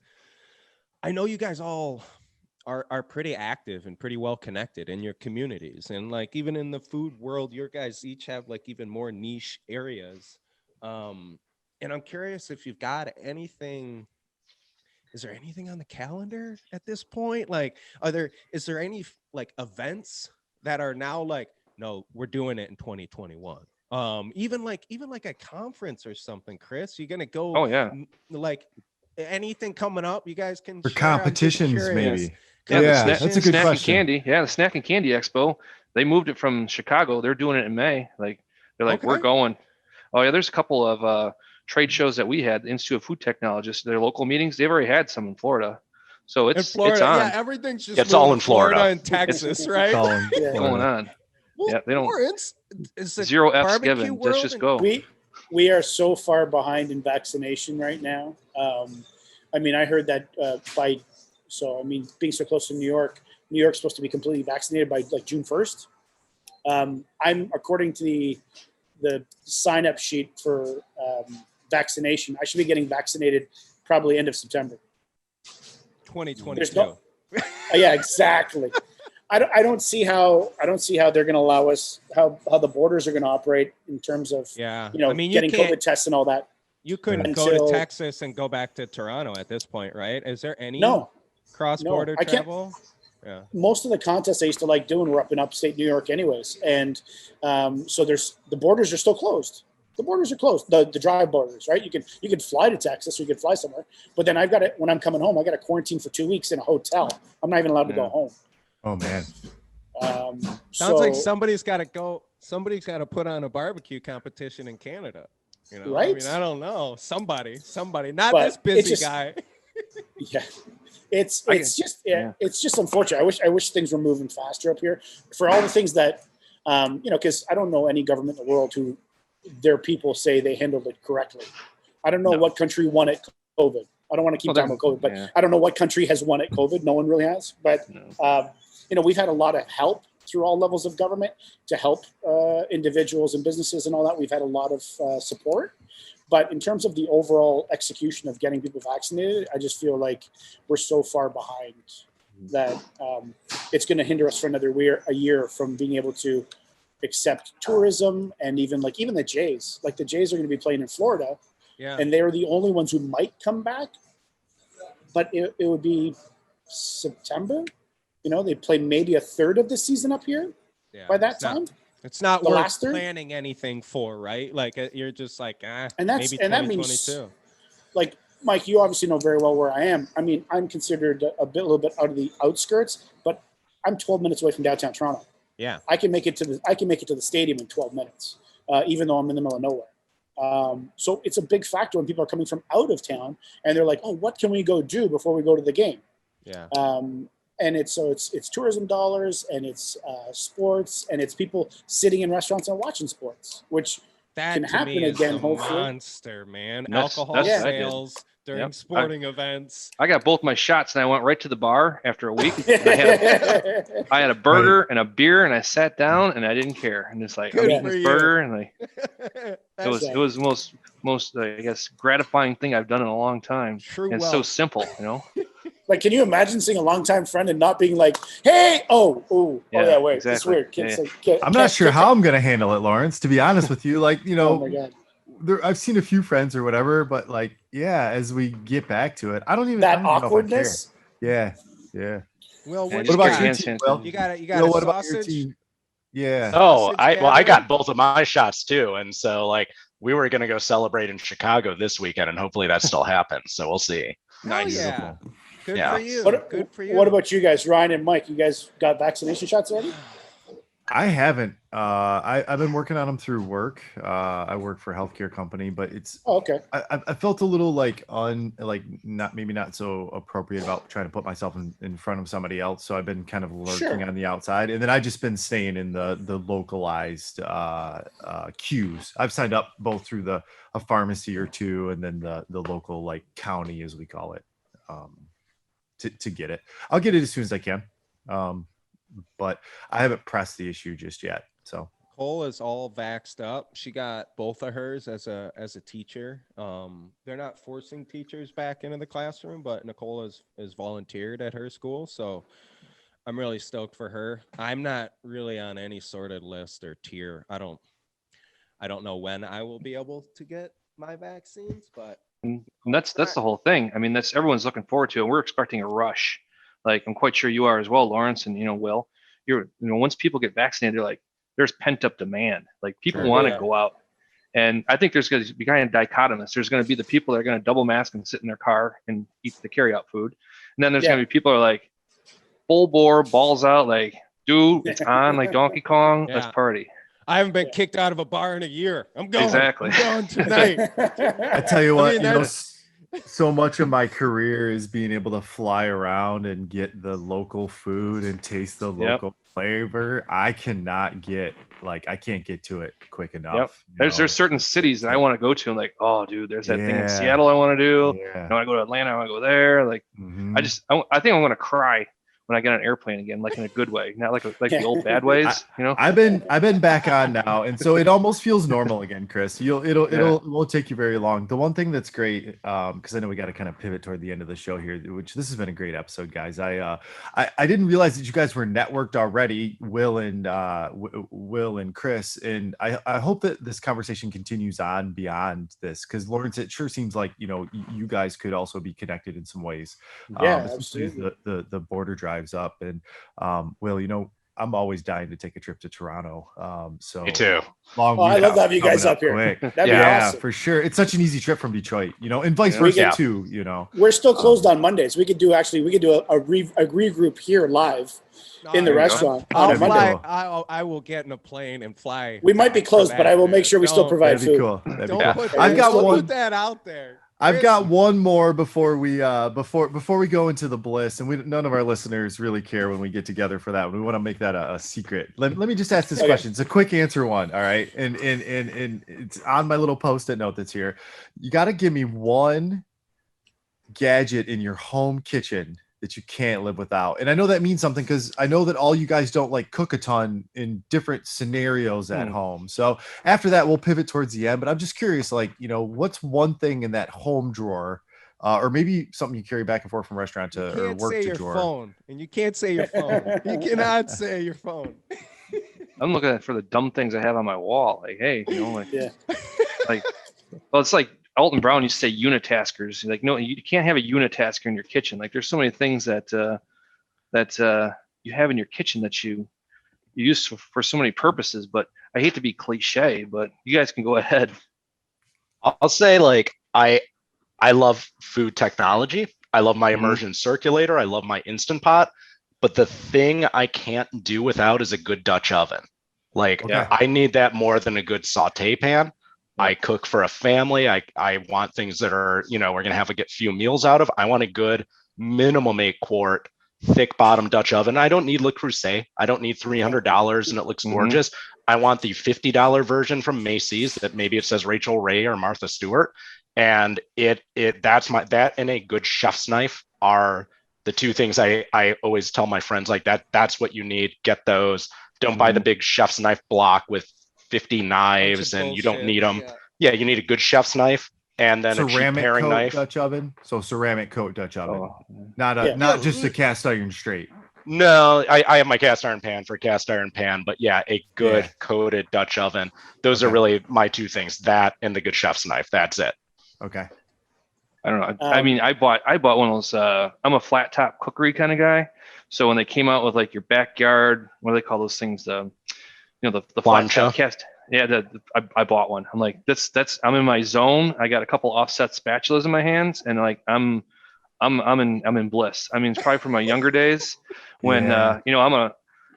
[SPEAKER 1] I know you guys all are pretty active and pretty well connected in your communities, and like even in the food world, your guys each have like even more niche areas. And I'm curious if you've got anything is there anything on the calendar at this point? Like, is there any like events that are now like, no, we're doing it in 2021? Even like a conference or something, Chris, you're gonna go.
[SPEAKER 5] Oh yeah.
[SPEAKER 1] Like anything coming up, you guys can
[SPEAKER 3] For
[SPEAKER 1] share? I'm just
[SPEAKER 3] competitions,
[SPEAKER 1] curious.
[SPEAKER 3] maybe.
[SPEAKER 5] Yeah,
[SPEAKER 3] Yeah,
[SPEAKER 5] the
[SPEAKER 3] that's a good
[SPEAKER 5] snack
[SPEAKER 3] question.
[SPEAKER 5] and candy. Yeah, the snack and candy expo. They moved it from Chicago. They're doing it in May. Like they're like, we're
[SPEAKER 1] Okay.
[SPEAKER 5] going. Oh yeah, there's a couple of trade shows that we had. The Institute of Food Technologists, their local meetings. They've already had some in Florida, so
[SPEAKER 1] In
[SPEAKER 5] it's
[SPEAKER 1] Florida,
[SPEAKER 5] on.
[SPEAKER 1] yeah, everything's just
[SPEAKER 4] It's all
[SPEAKER 1] moving
[SPEAKER 4] in
[SPEAKER 1] to
[SPEAKER 4] Florida.
[SPEAKER 1] and Texas, right?
[SPEAKER 3] All in
[SPEAKER 2] Yeah.
[SPEAKER 5] Going
[SPEAKER 3] Florida.
[SPEAKER 5] on.
[SPEAKER 1] Well,
[SPEAKER 5] Yeah, they don't-
[SPEAKER 1] Lawrence, is it
[SPEAKER 5] Zero F's
[SPEAKER 1] barbecue
[SPEAKER 5] given.
[SPEAKER 1] world
[SPEAKER 5] Let's just
[SPEAKER 1] and-
[SPEAKER 5] go.
[SPEAKER 2] We are so far behind in vaccination right now. I mean, I heard that being so close to New York's supposed to be completely vaccinated by like June 1st. According to the sign up sheet for vaccination, I should be getting vaccinated probably end of September.
[SPEAKER 1] 2022.
[SPEAKER 2] There's no- Yeah, exactly. I don't see how they're going to allow us how the borders are going to operate in terms of
[SPEAKER 1] Yeah,
[SPEAKER 2] I mean, getting COVID tests and all that.
[SPEAKER 1] You couldn't go
[SPEAKER 2] Until-
[SPEAKER 1] to Texas and go back to Toronto at this point, right? Is there any
[SPEAKER 2] No,
[SPEAKER 1] cross-border
[SPEAKER 2] I can't-
[SPEAKER 1] travel? Yeah.
[SPEAKER 2] most of the contests I used to like doing were up in upstate New York, anyways, and so the borders are still closed. The borders are closed. The drive borders, right? You can fly to Texas or you can fly somewhere, but then when I'm coming home, I got to quarantine for 2 weeks in a hotel. I'm not even allowed to go home.
[SPEAKER 3] Oh man.
[SPEAKER 1] Sounds like somebody's got to go. Somebody's got to put on a barbecue competition in Canada. You know, I
[SPEAKER 2] Right?
[SPEAKER 1] mean, I don't know. Somebody, not
[SPEAKER 2] But
[SPEAKER 1] this busy
[SPEAKER 2] it's just-
[SPEAKER 1] guy.
[SPEAKER 2] Yeah, it's just unfortunate. I wish things were moving faster up here for all the things that because I don't know any government in the world who their people say they handled it correctly. I don't know what country won it COVID. I don't want to keep talking about COVID, but I don't know what country has won it COVID. No one really has. But we've had a lot of help through all levels of government to help individuals and businesses and all that. We've had a lot of support. But in terms of the overall execution of getting people vaccinated, I just feel like we're so far behind that it's going to hinder us for a year from being able to accept tourism and even the Jays. Like the Jays are going to be playing in Florida, and they are the only ones who might come back. But it would be September. They play maybe a third of the season up here by that time.
[SPEAKER 1] It's not
[SPEAKER 2] The
[SPEAKER 1] worth
[SPEAKER 2] last third?
[SPEAKER 1] planning anything for, right? Like you're just like,
[SPEAKER 2] And
[SPEAKER 1] maybe
[SPEAKER 2] that
[SPEAKER 1] 2022.
[SPEAKER 2] means, like Mike, you obviously know very well where I am. I mean, I'm considered a little bit out of the outskirts, but I'm 12 minutes away from downtown Toronto.
[SPEAKER 1] Yeah,
[SPEAKER 2] I can make it to the stadium in 12 minutes, even though I'm in the middle of nowhere. So it's a big factor when people are coming from out of town and they're like, "Oh, what can we go do before we go to the game?"
[SPEAKER 1] Yeah.
[SPEAKER 2] And it's tourism dollars and it's sports and it's people sitting in restaurants and watching sports, which
[SPEAKER 1] that
[SPEAKER 2] can
[SPEAKER 1] to
[SPEAKER 2] happen
[SPEAKER 1] me is
[SPEAKER 2] again,
[SPEAKER 1] a
[SPEAKER 2] hopefully.
[SPEAKER 1] monster, man.
[SPEAKER 5] That's
[SPEAKER 1] Alcohol
[SPEAKER 5] what I did.
[SPEAKER 1] sales during sporting events.
[SPEAKER 5] I got both my shots and I went right to the bar after a week. And I had a burger and a beer and I sat down and I didn't care. And it's like,
[SPEAKER 1] Good
[SPEAKER 5] I'm eating
[SPEAKER 1] for
[SPEAKER 5] this
[SPEAKER 1] you.
[SPEAKER 5] burger and like
[SPEAKER 1] That's
[SPEAKER 5] it was the most I guess gratifying thing I've done in a long time.
[SPEAKER 1] true.
[SPEAKER 5] And it's
[SPEAKER 1] Wealth.
[SPEAKER 5] so simple,
[SPEAKER 2] Like, can you imagine seeing a longtime friend and not being like, "Hey, wait, it's
[SPEAKER 5] exactly.
[SPEAKER 2] weird."
[SPEAKER 3] I'm not sure how I'm gonna handle it, Lawrence. To be honest with you,
[SPEAKER 2] Oh my god,
[SPEAKER 3] I've seen a few friends or whatever, but as we get back to it, I don't even
[SPEAKER 2] that
[SPEAKER 3] I don't even know if I
[SPEAKER 2] awkwardness.
[SPEAKER 3] care. Yeah.
[SPEAKER 1] Well,
[SPEAKER 5] And
[SPEAKER 1] what
[SPEAKER 5] just
[SPEAKER 3] about
[SPEAKER 5] carry
[SPEAKER 3] your
[SPEAKER 5] hand
[SPEAKER 3] team,
[SPEAKER 5] sanitizer.
[SPEAKER 3] Will?
[SPEAKER 1] you got? You got
[SPEAKER 3] Will,
[SPEAKER 1] a
[SPEAKER 3] what about your
[SPEAKER 1] sausage?
[SPEAKER 3] team? Yeah.
[SPEAKER 4] Oh,
[SPEAKER 1] Sausage
[SPEAKER 4] I
[SPEAKER 1] gathering?
[SPEAKER 4] got both of my shots too, and so we were gonna go celebrate in Chicago this weekend, and hopefully that still happens. So we'll see.
[SPEAKER 1] Hell
[SPEAKER 5] Nice.
[SPEAKER 1] yeah. Good
[SPEAKER 4] Yeah.
[SPEAKER 1] for you. Good for you.
[SPEAKER 2] What about you guys, Ryan and Mike? You guys got vaccination shots already?
[SPEAKER 3] I haven't. I've been working on them through work. I work for a healthcare company, but it's
[SPEAKER 2] Oh, okay.
[SPEAKER 3] I felt a little not so appropriate about trying to put myself in front of somebody else. So I've been kind of lurking on the outside, and then I just been staying in the localized queues. I've signed up both through a pharmacy or two, and then the local county, as we call it, to get it. I'll get it as soon as I can. But I haven't pressed the issue just yet. So
[SPEAKER 1] Cole is all vaxxed up. She got both of hers as a teacher. They're not forcing teachers back into the classroom, but Nicole is volunteered at her school, so I'm really stoked for her. I'm not really on any sort of list or tier. I don't know when I will be able to get my vaccines, but
[SPEAKER 5] And that's the whole thing. I mean, that's everyone's looking forward to, and we're expecting a rush. Like I'm quite sure you are as well, Lawrence, and Will. Once people get vaccinated, they're like, there's pent up demand. Like people want to go out, and I think there's going to be kind of dichotomous. There's going to be the people that are going to double mask and sit in their car and eat the carry out food, and then there's going to be people who are like full bore, balls out, like, dude, it's on, like Donkey Kong, let's party.
[SPEAKER 1] I haven't been kicked out of a bar in a year. I'm going.
[SPEAKER 5] Exactly.
[SPEAKER 1] I'm going tonight.
[SPEAKER 3] I tell you what, so much of my career is being able to fly around and get the local food and taste the local flavor. I can't get to it quick enough.
[SPEAKER 5] There's certain cities that I want to go to. I'm like, oh, dude, there's that thing in Seattle I want to do.
[SPEAKER 3] Yeah.
[SPEAKER 5] I go to Atlanta, I want to go there. Like, I think I'm going to cry when I get on an airplane again, like in a good way, not like the old bad ways.
[SPEAKER 3] I've been back on now, and so it almost feels normal again, Chris. It won't take you very long. The one thing that's great, because I know we got to kind of pivot toward the end of the show here, which this has been a great episode, guys. I didn't realize that you guys were networked already, Will and Chris, and I hope that this conversation continues on beyond this, because Lawrence, it sure seems like you guys could also be connected in some ways.
[SPEAKER 2] Absolutely.
[SPEAKER 3] The border drives up, and Will, I'm always dying to take a trip to Toronto. So
[SPEAKER 4] me too.
[SPEAKER 2] I love to have you guys up here. That'd be awesome.
[SPEAKER 3] For sure. It's such an easy trip from Detroit, and vice versa too.
[SPEAKER 2] We're still closed on Mondays. We could do a regroup here live in the restaurant.
[SPEAKER 1] I'll fly. I will get in a plane and fly.
[SPEAKER 2] We might be closed, but I will make sure we still provide food.
[SPEAKER 3] Cool.
[SPEAKER 1] Don't put that out there.
[SPEAKER 3] I've got one more before we go into the bliss, and none of our listeners really care when we get together for that. We want to make that a secret. Let me just ask this question. It's a quick answer one, all right? And it's on my little post-it note that's here. You got to give me one gadget in your home kitchen that you can't live without. And I know that means something, because I know that all you guys don't cook a ton in different scenarios at home. So after that, we'll pivot towards the end, but I'm just curious, what's one thing in that home drawer, or maybe something you carry back and forth from restaurant to or work to drawer.
[SPEAKER 1] Phone, and you can't say your phone. You cannot say your phone.
[SPEAKER 5] I'm looking for the dumb things I have on my wall. Like, hey, it's like Alton Brown used to say unitaskers. Like, no, you can't have a unitasker in your kitchen. Like, there's so many things that you have in your kitchen that you use for so many purposes. But I hate to be cliche, but you guys can go ahead.
[SPEAKER 4] I'll say, I love food technology. I love my immersion circulator. I love my Instant Pot. But the thing I can't do without is a good Dutch oven. I need that more than a good saute pan. I cook for a family. I want things that are, we're going to have a few meals out of. I want a good minimum 8-quart, thick bottom Dutch oven. I don't need Le Creuset. I don't need $300 and it looks gorgeous. I want the $50 version from Macy's that maybe it says Rachel Ray or Martha Stewart. And that and a good chef's knife are the two things I always tell my friends, that's what you need. Get those. Don't buy the big chef's knife block with 50 knives and you don't need them. Yeah, you need a good chef's knife and then ceramic a cheap paring knife.
[SPEAKER 3] Dutch oven. So ceramic coat Dutch oven. Not just a cast iron straight.
[SPEAKER 4] No, I have my cast iron pan for cast iron pan, but a good coated Dutch oven. Those are really my two things, that and the good chef's knife. That's it.
[SPEAKER 3] Okay.
[SPEAKER 5] I don't know. I mean, I bought one of those, I'm a flat top cookery kind of guy. So when they came out with your backyard, what do they call those things? The flat top cast. Yeah, I bought one. I'm like, I'm in my zone. I got a couple offset spatulas in my hands, and I'm in bliss. I mean, it's probably from my younger days when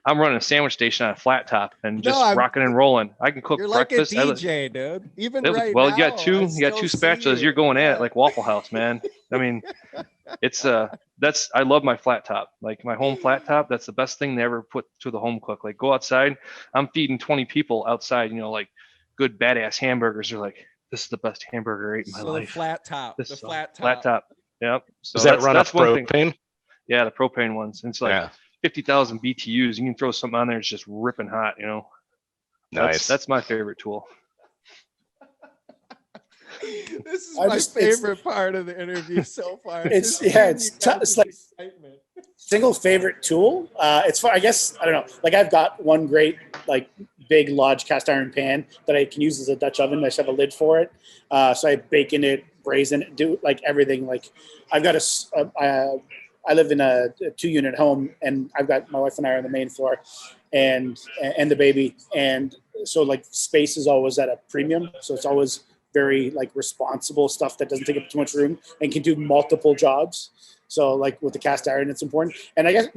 [SPEAKER 5] I'm running a sandwich station on a flat top and just rocking and rolling. I can cook breakfast.
[SPEAKER 1] You're like a DJ, dude. Even right
[SPEAKER 5] now.
[SPEAKER 1] You
[SPEAKER 5] got two spatulas. You're going at it like Waffle House, man. I mean, it's I love my flat top. Like my home flat top, that's the best thing they ever put to the home cook. Like go outside. I'm feeding 20 people outside, good badass hamburgers. They're like, this is the best hamburger I ate in my life.
[SPEAKER 1] Flat top.
[SPEAKER 5] The flat top. Yep. So
[SPEAKER 4] does that run off propane?
[SPEAKER 5] Yeah, the propane ones. And it's 50,000 BTUs. You can throw something on there. It's just ripping hot,
[SPEAKER 4] Nice.
[SPEAKER 5] That's my favorite tool.
[SPEAKER 1] This is my favorite part of the interview so far.
[SPEAKER 2] It's like single favorite tool. It's fun. I guess, I don't know. Like I've got one great, big large cast iron pan that I can use as a Dutch oven. I just have a lid for it. So I bake in it, brazen, do like everything. Like I've got I live in a 2-unit home, and I've got my wife and I are on the main floor, and the baby, and so like space is always at a premium. So it's always very like responsible stuff that doesn't take up too much room and can do multiple jobs. So like with the cast iron, it's important. And I guess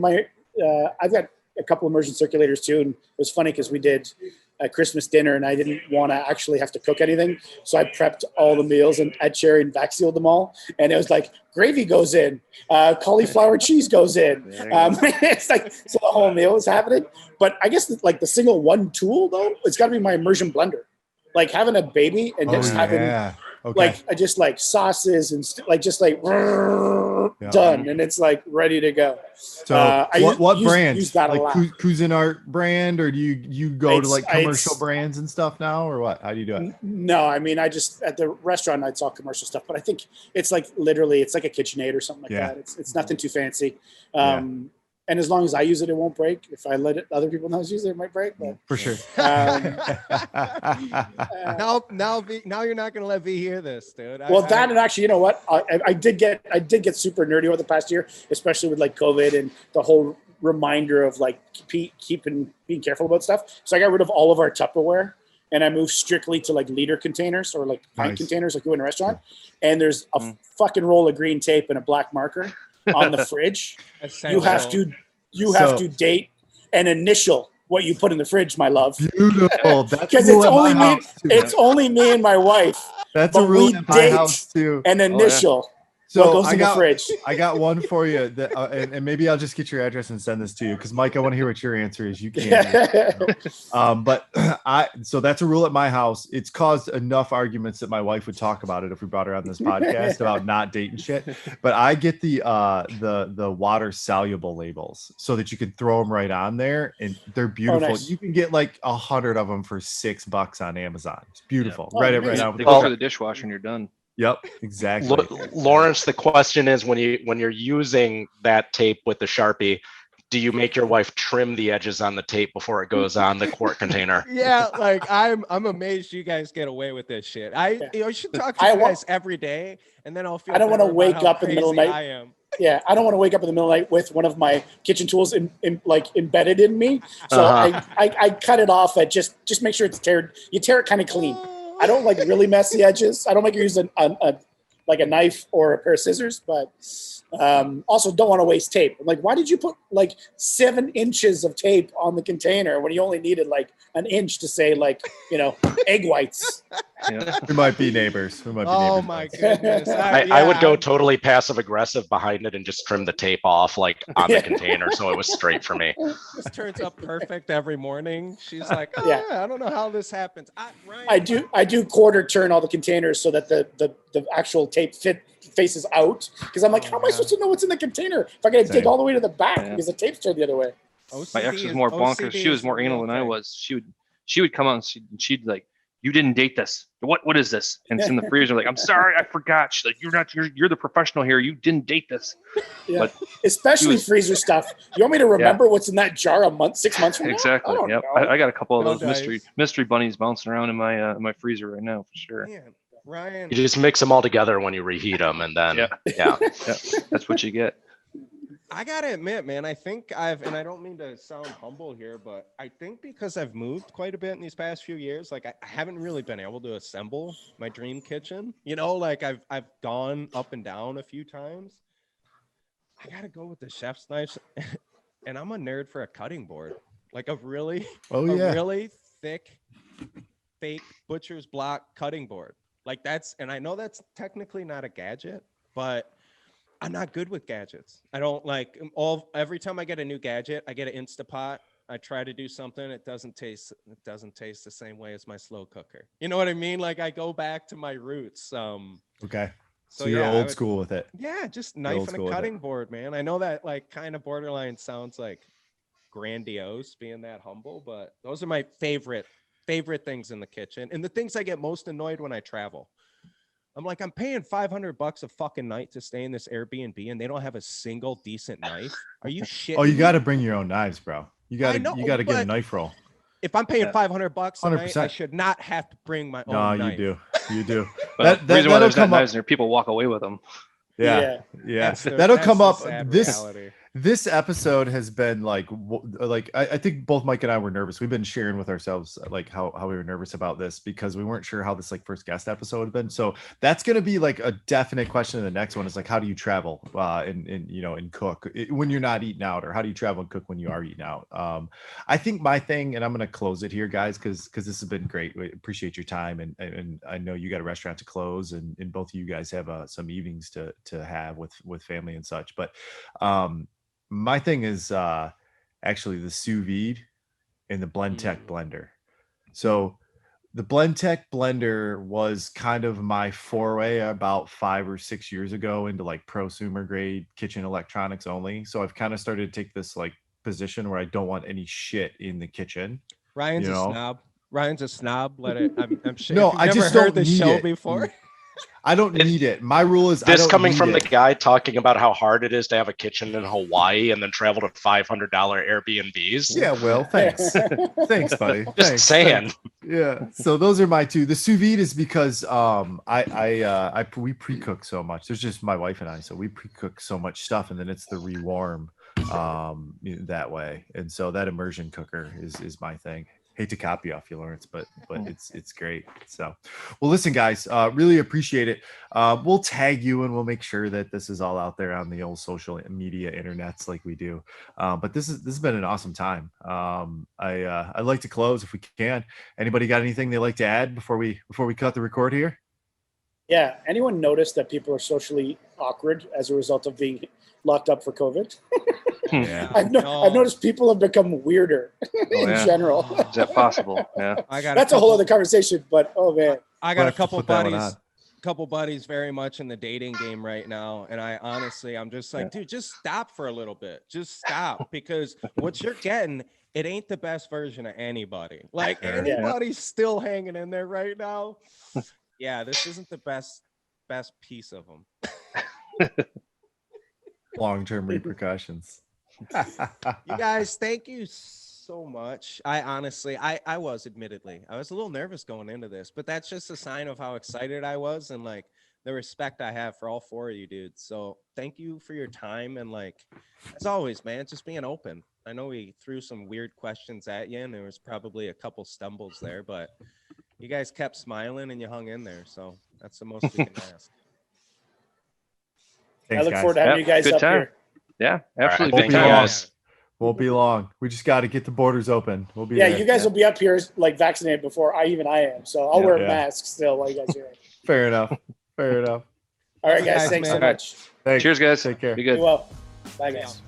[SPEAKER 2] I've got a couple immersion circulators too, and it was funny because we did a Christmas dinner, and I didn't want to actually have to cook anything, so I prepped all the meals and at cherry and vac sealed them all. And it was like gravy goes in, cauliflower cheese goes in. It's like so the whole meal is happening. But I guess like the single one tool though, it's got to be my immersion blender. Like having a baby and just having like just like sauces and done, and it's like ready to go.
[SPEAKER 3] So what brand?
[SPEAKER 2] Use that
[SPEAKER 3] like
[SPEAKER 2] a lot.
[SPEAKER 3] Cuisinart brand, or do you go to like commercial brands and stuff now, or what? How do you do it?
[SPEAKER 2] No, I mean I just at the restaurant I saw commercial stuff, but I think it's like literally it's like a KitchenAid or something like that. It's nothing too fancy. And as long as I use it, it won't break. If I let other people else use it, it might break. But
[SPEAKER 3] for sure.
[SPEAKER 1] Now you're not gonna let me hear this, dude.
[SPEAKER 2] And actually, you know what? I did get super nerdy over the past year, especially with like COVID and the whole reminder of like being careful about stuff. So I got rid of all of our Tupperware, and I moved strictly to like liter containers or like pint containers, like you in a restaurant. And there's a fucking roll of green tape and a black marker on the fridge. You have to date and initial what you put in the fridge, my love.
[SPEAKER 3] Beautiful.
[SPEAKER 2] Because it's only me and my wife.
[SPEAKER 3] That's a rule in my house too.
[SPEAKER 2] An initial.
[SPEAKER 3] So
[SPEAKER 2] what goes in the fridge.
[SPEAKER 3] I got one for you, that, and maybe I'll just get your address and send this to you, because Mike, I want to hear what your answer is. You can't. So that's a rule at my house. It's caused enough arguments that my wife would talk about it if we brought her on this podcast about not dating shit. But I get the water soluble labels so that you can throw them right on there, and they're beautiful.
[SPEAKER 2] Oh, nice.
[SPEAKER 3] You can get like 100 of them for $6 on Amazon. It's beautiful.
[SPEAKER 2] Yeah.
[SPEAKER 3] Right
[SPEAKER 2] Nice.
[SPEAKER 3] now.
[SPEAKER 5] They go through the dishwasher and you're done.
[SPEAKER 3] Yep, exactly.
[SPEAKER 4] Lawrence, the question is, when you're using that tape with the Sharpie, do you make your wife trim the edges on the tape before it goes on the quart container?
[SPEAKER 1] Yeah, like I'm amazed you guys get away with this shit. I should talk to you guys every day, and then I'll feel.
[SPEAKER 2] I don't want to wake up in the middle of the night.
[SPEAKER 1] I am.
[SPEAKER 2] Yeah, I don't want to wake up in the middle of the night with one of my kitchen tools embedded in me. So I cut it off at just make sure it's teared. You tear it kind of clean. I don't like really messy edges. I don't like you use a knife or a pair of scissors, but also don't want to waste tape. I'm like, why did you put like 7 inches of tape on the container when you only needed like an inch to say like, egg whites?
[SPEAKER 3] Yeah. We might be neighbors.
[SPEAKER 1] Oh my goodness.
[SPEAKER 4] I would go totally passive aggressive behind it and just trim the tape off like on the container, so it was straight for me.
[SPEAKER 1] This turns up perfect every morning. She's like, I don't know how this happens.
[SPEAKER 2] Ryan, I do quarter turn all the containers so that the actual tape faces out, because I'm like, how am I supposed to know what's in the container if I got to dig all the way to the back because the tape's turned the other way?
[SPEAKER 5] My ex was more bonkers. She was more anal than I was. She would come out and she'd like, you didn't date this. What is this? And it's in the freezer. Like, I'm sorry, I forgot. She's like, you're the professional here. You didn't date this.
[SPEAKER 2] Yeah.
[SPEAKER 5] But
[SPEAKER 2] especially freezer stuff. You want me to remember what's in that jar 6 months from now?
[SPEAKER 5] Exactly. Yep. I got a couple of those mystery bunnies bouncing around in my freezer right now for sure.
[SPEAKER 1] Man, Ryan.
[SPEAKER 4] You just mix them all together when you reheat them, and then
[SPEAKER 5] that's what you get.
[SPEAKER 1] I gotta admit, man, I think and I don't mean to sound humble here, but I think because I've moved quite a bit in these past few years, like I haven't really been able to assemble my dream kitchen. Like I've gone up and down a few times. I gotta go with the chef's knives, and I'm a nerd for a cutting board, like a really thick, fake butcher's block cutting board. Like and I know that's technically not a gadget, but I'm not good with gadgets. I don't like every time I get a new gadget, I get an Instapot. I try to do something. It doesn't taste the same way as my slow cooker. You know what I mean? Like I go back to my roots.
[SPEAKER 3] Okay. So you're old school with it.
[SPEAKER 1] Yeah. Just knife and a cutting board, man. I know that like kind of borderline sounds like grandiose being that humble, but those are my favorite things in the kitchen, and the things I get most annoyed when I travel. I'm like, I'm paying $500 a fucking night to stay in this Airbnb, and they don't have a single decent knife. Are you shitting?
[SPEAKER 3] Oh, you got to bring your own knives, bro. You got to get a knife roll.
[SPEAKER 1] If I'm paying $500 a night, I should not have to bring my own knife.
[SPEAKER 3] No, you do.
[SPEAKER 5] Well, the reason why
[SPEAKER 3] that'll
[SPEAKER 5] there's not
[SPEAKER 3] come up.
[SPEAKER 5] knives in there, people walk away with them.
[SPEAKER 3] Yeah.
[SPEAKER 1] That's the-
[SPEAKER 3] That'll
[SPEAKER 1] that's
[SPEAKER 3] come
[SPEAKER 1] the
[SPEAKER 3] up.
[SPEAKER 1] sad
[SPEAKER 3] This
[SPEAKER 1] reality.
[SPEAKER 3] this episode has been like I think both Mike and I were nervous. We've been sharing with ourselves like how we were nervous about this because we weren't sure how this like first guest episode had been. So that's gonna be like a definite question in the next one is like how do you travel and cook when you're not eating out, or how do you travel and cook when you are eating out? I think my thing, and I'm gonna close it here, guys, because this has been great. We appreciate your time, and I know you got a restaurant to close, and both of you guys have some evenings to have with family and such. But my thing is actually the sous vide and the BlendTech blender. So the BlendTech blender was kind of my foray about 5 or 6 years ago into like prosumer grade kitchen electronics only. So I've kind of started to take this like position where I don't want any shit in the kitchen.
[SPEAKER 1] Ryan's a snob. Ryan's a snob. Let it. I'm sure.
[SPEAKER 3] No,
[SPEAKER 1] if you've
[SPEAKER 3] I
[SPEAKER 1] never
[SPEAKER 3] just
[SPEAKER 1] heard
[SPEAKER 3] don't
[SPEAKER 1] the
[SPEAKER 3] need
[SPEAKER 1] show
[SPEAKER 3] it.
[SPEAKER 1] before.
[SPEAKER 3] I don't need it. My rule is I
[SPEAKER 4] This
[SPEAKER 3] don't
[SPEAKER 4] coming
[SPEAKER 3] need
[SPEAKER 4] from
[SPEAKER 3] it.
[SPEAKER 4] the guy talking about how hard it is to have a kitchen in Hawaii and then travel to $500 Airbnbs.
[SPEAKER 3] Yeah, well, thanks. Thanks, buddy.
[SPEAKER 4] Just
[SPEAKER 3] Thanks.
[SPEAKER 4] saying.
[SPEAKER 3] Yeah. So those are my two. The sous vide is because we pre-cook so much. There's just my wife and I, so we pre-cook so much stuff, and then it's the rewarm that way. And so that immersion cooker is my thing. Hate to copy off you, Lawrence, but it's great. So, well, listen, guys, really appreciate it. We'll tag you and we'll make sure that this is all out there on the old social media internets like we do. But this has been an awesome time. I'd like to close if we can. Anybody got anything they'd like to add before we cut the record here?
[SPEAKER 2] Yeah. Anyone notice that people are socially awkward as a result of being locked up for COVID?
[SPEAKER 3] Yeah.
[SPEAKER 2] I've noticed people have become weirder in general.
[SPEAKER 5] Is that possible? Yeah.
[SPEAKER 2] That's a whole other conversation, but oh man.
[SPEAKER 1] I got a
[SPEAKER 3] We'll have to
[SPEAKER 1] couple
[SPEAKER 3] put that one
[SPEAKER 1] buddies very much in the dating game right now. And I'm just like, dude, just stop for a little bit. Just stop, because what you're getting, it ain't the best version of anybody. Like anybody's still hanging in there right now. Yeah, this isn't the best piece of them.
[SPEAKER 3] Long-term repercussions.
[SPEAKER 1] You guys, thank you so much. I was a little nervous going into this, but that's just a sign of how excited I was and like the respect I have for all four of you dudes. So thank you for your time, and like as always, man, just being open. I know we threw some weird questions at you and there was probably a couple stumbles there, but you guys kept smiling and you hung in there, so that's the most we can ask.
[SPEAKER 3] Thanks,
[SPEAKER 2] I look
[SPEAKER 3] guys.
[SPEAKER 2] forward to having you guys
[SPEAKER 5] good
[SPEAKER 2] up
[SPEAKER 5] time.
[SPEAKER 2] here.
[SPEAKER 5] Yeah, absolutely.
[SPEAKER 3] Won't
[SPEAKER 5] Good
[SPEAKER 3] be
[SPEAKER 5] time.
[SPEAKER 3] long. Won't be long. We just got to get the borders open. We'll be there.
[SPEAKER 2] You guys will be up here like vaccinated before I am. So I'll wear a
[SPEAKER 3] Yeah.
[SPEAKER 2] mask still while you guys are here.
[SPEAKER 3] Fair enough. Fair enough.
[SPEAKER 2] All right, guys.
[SPEAKER 1] Guys,
[SPEAKER 2] Thanks so
[SPEAKER 1] man.
[SPEAKER 2] much.
[SPEAKER 3] Thanks.
[SPEAKER 5] Cheers, guys.
[SPEAKER 3] Take care.
[SPEAKER 5] Be
[SPEAKER 2] Be
[SPEAKER 5] good.
[SPEAKER 2] well. Bye, guys.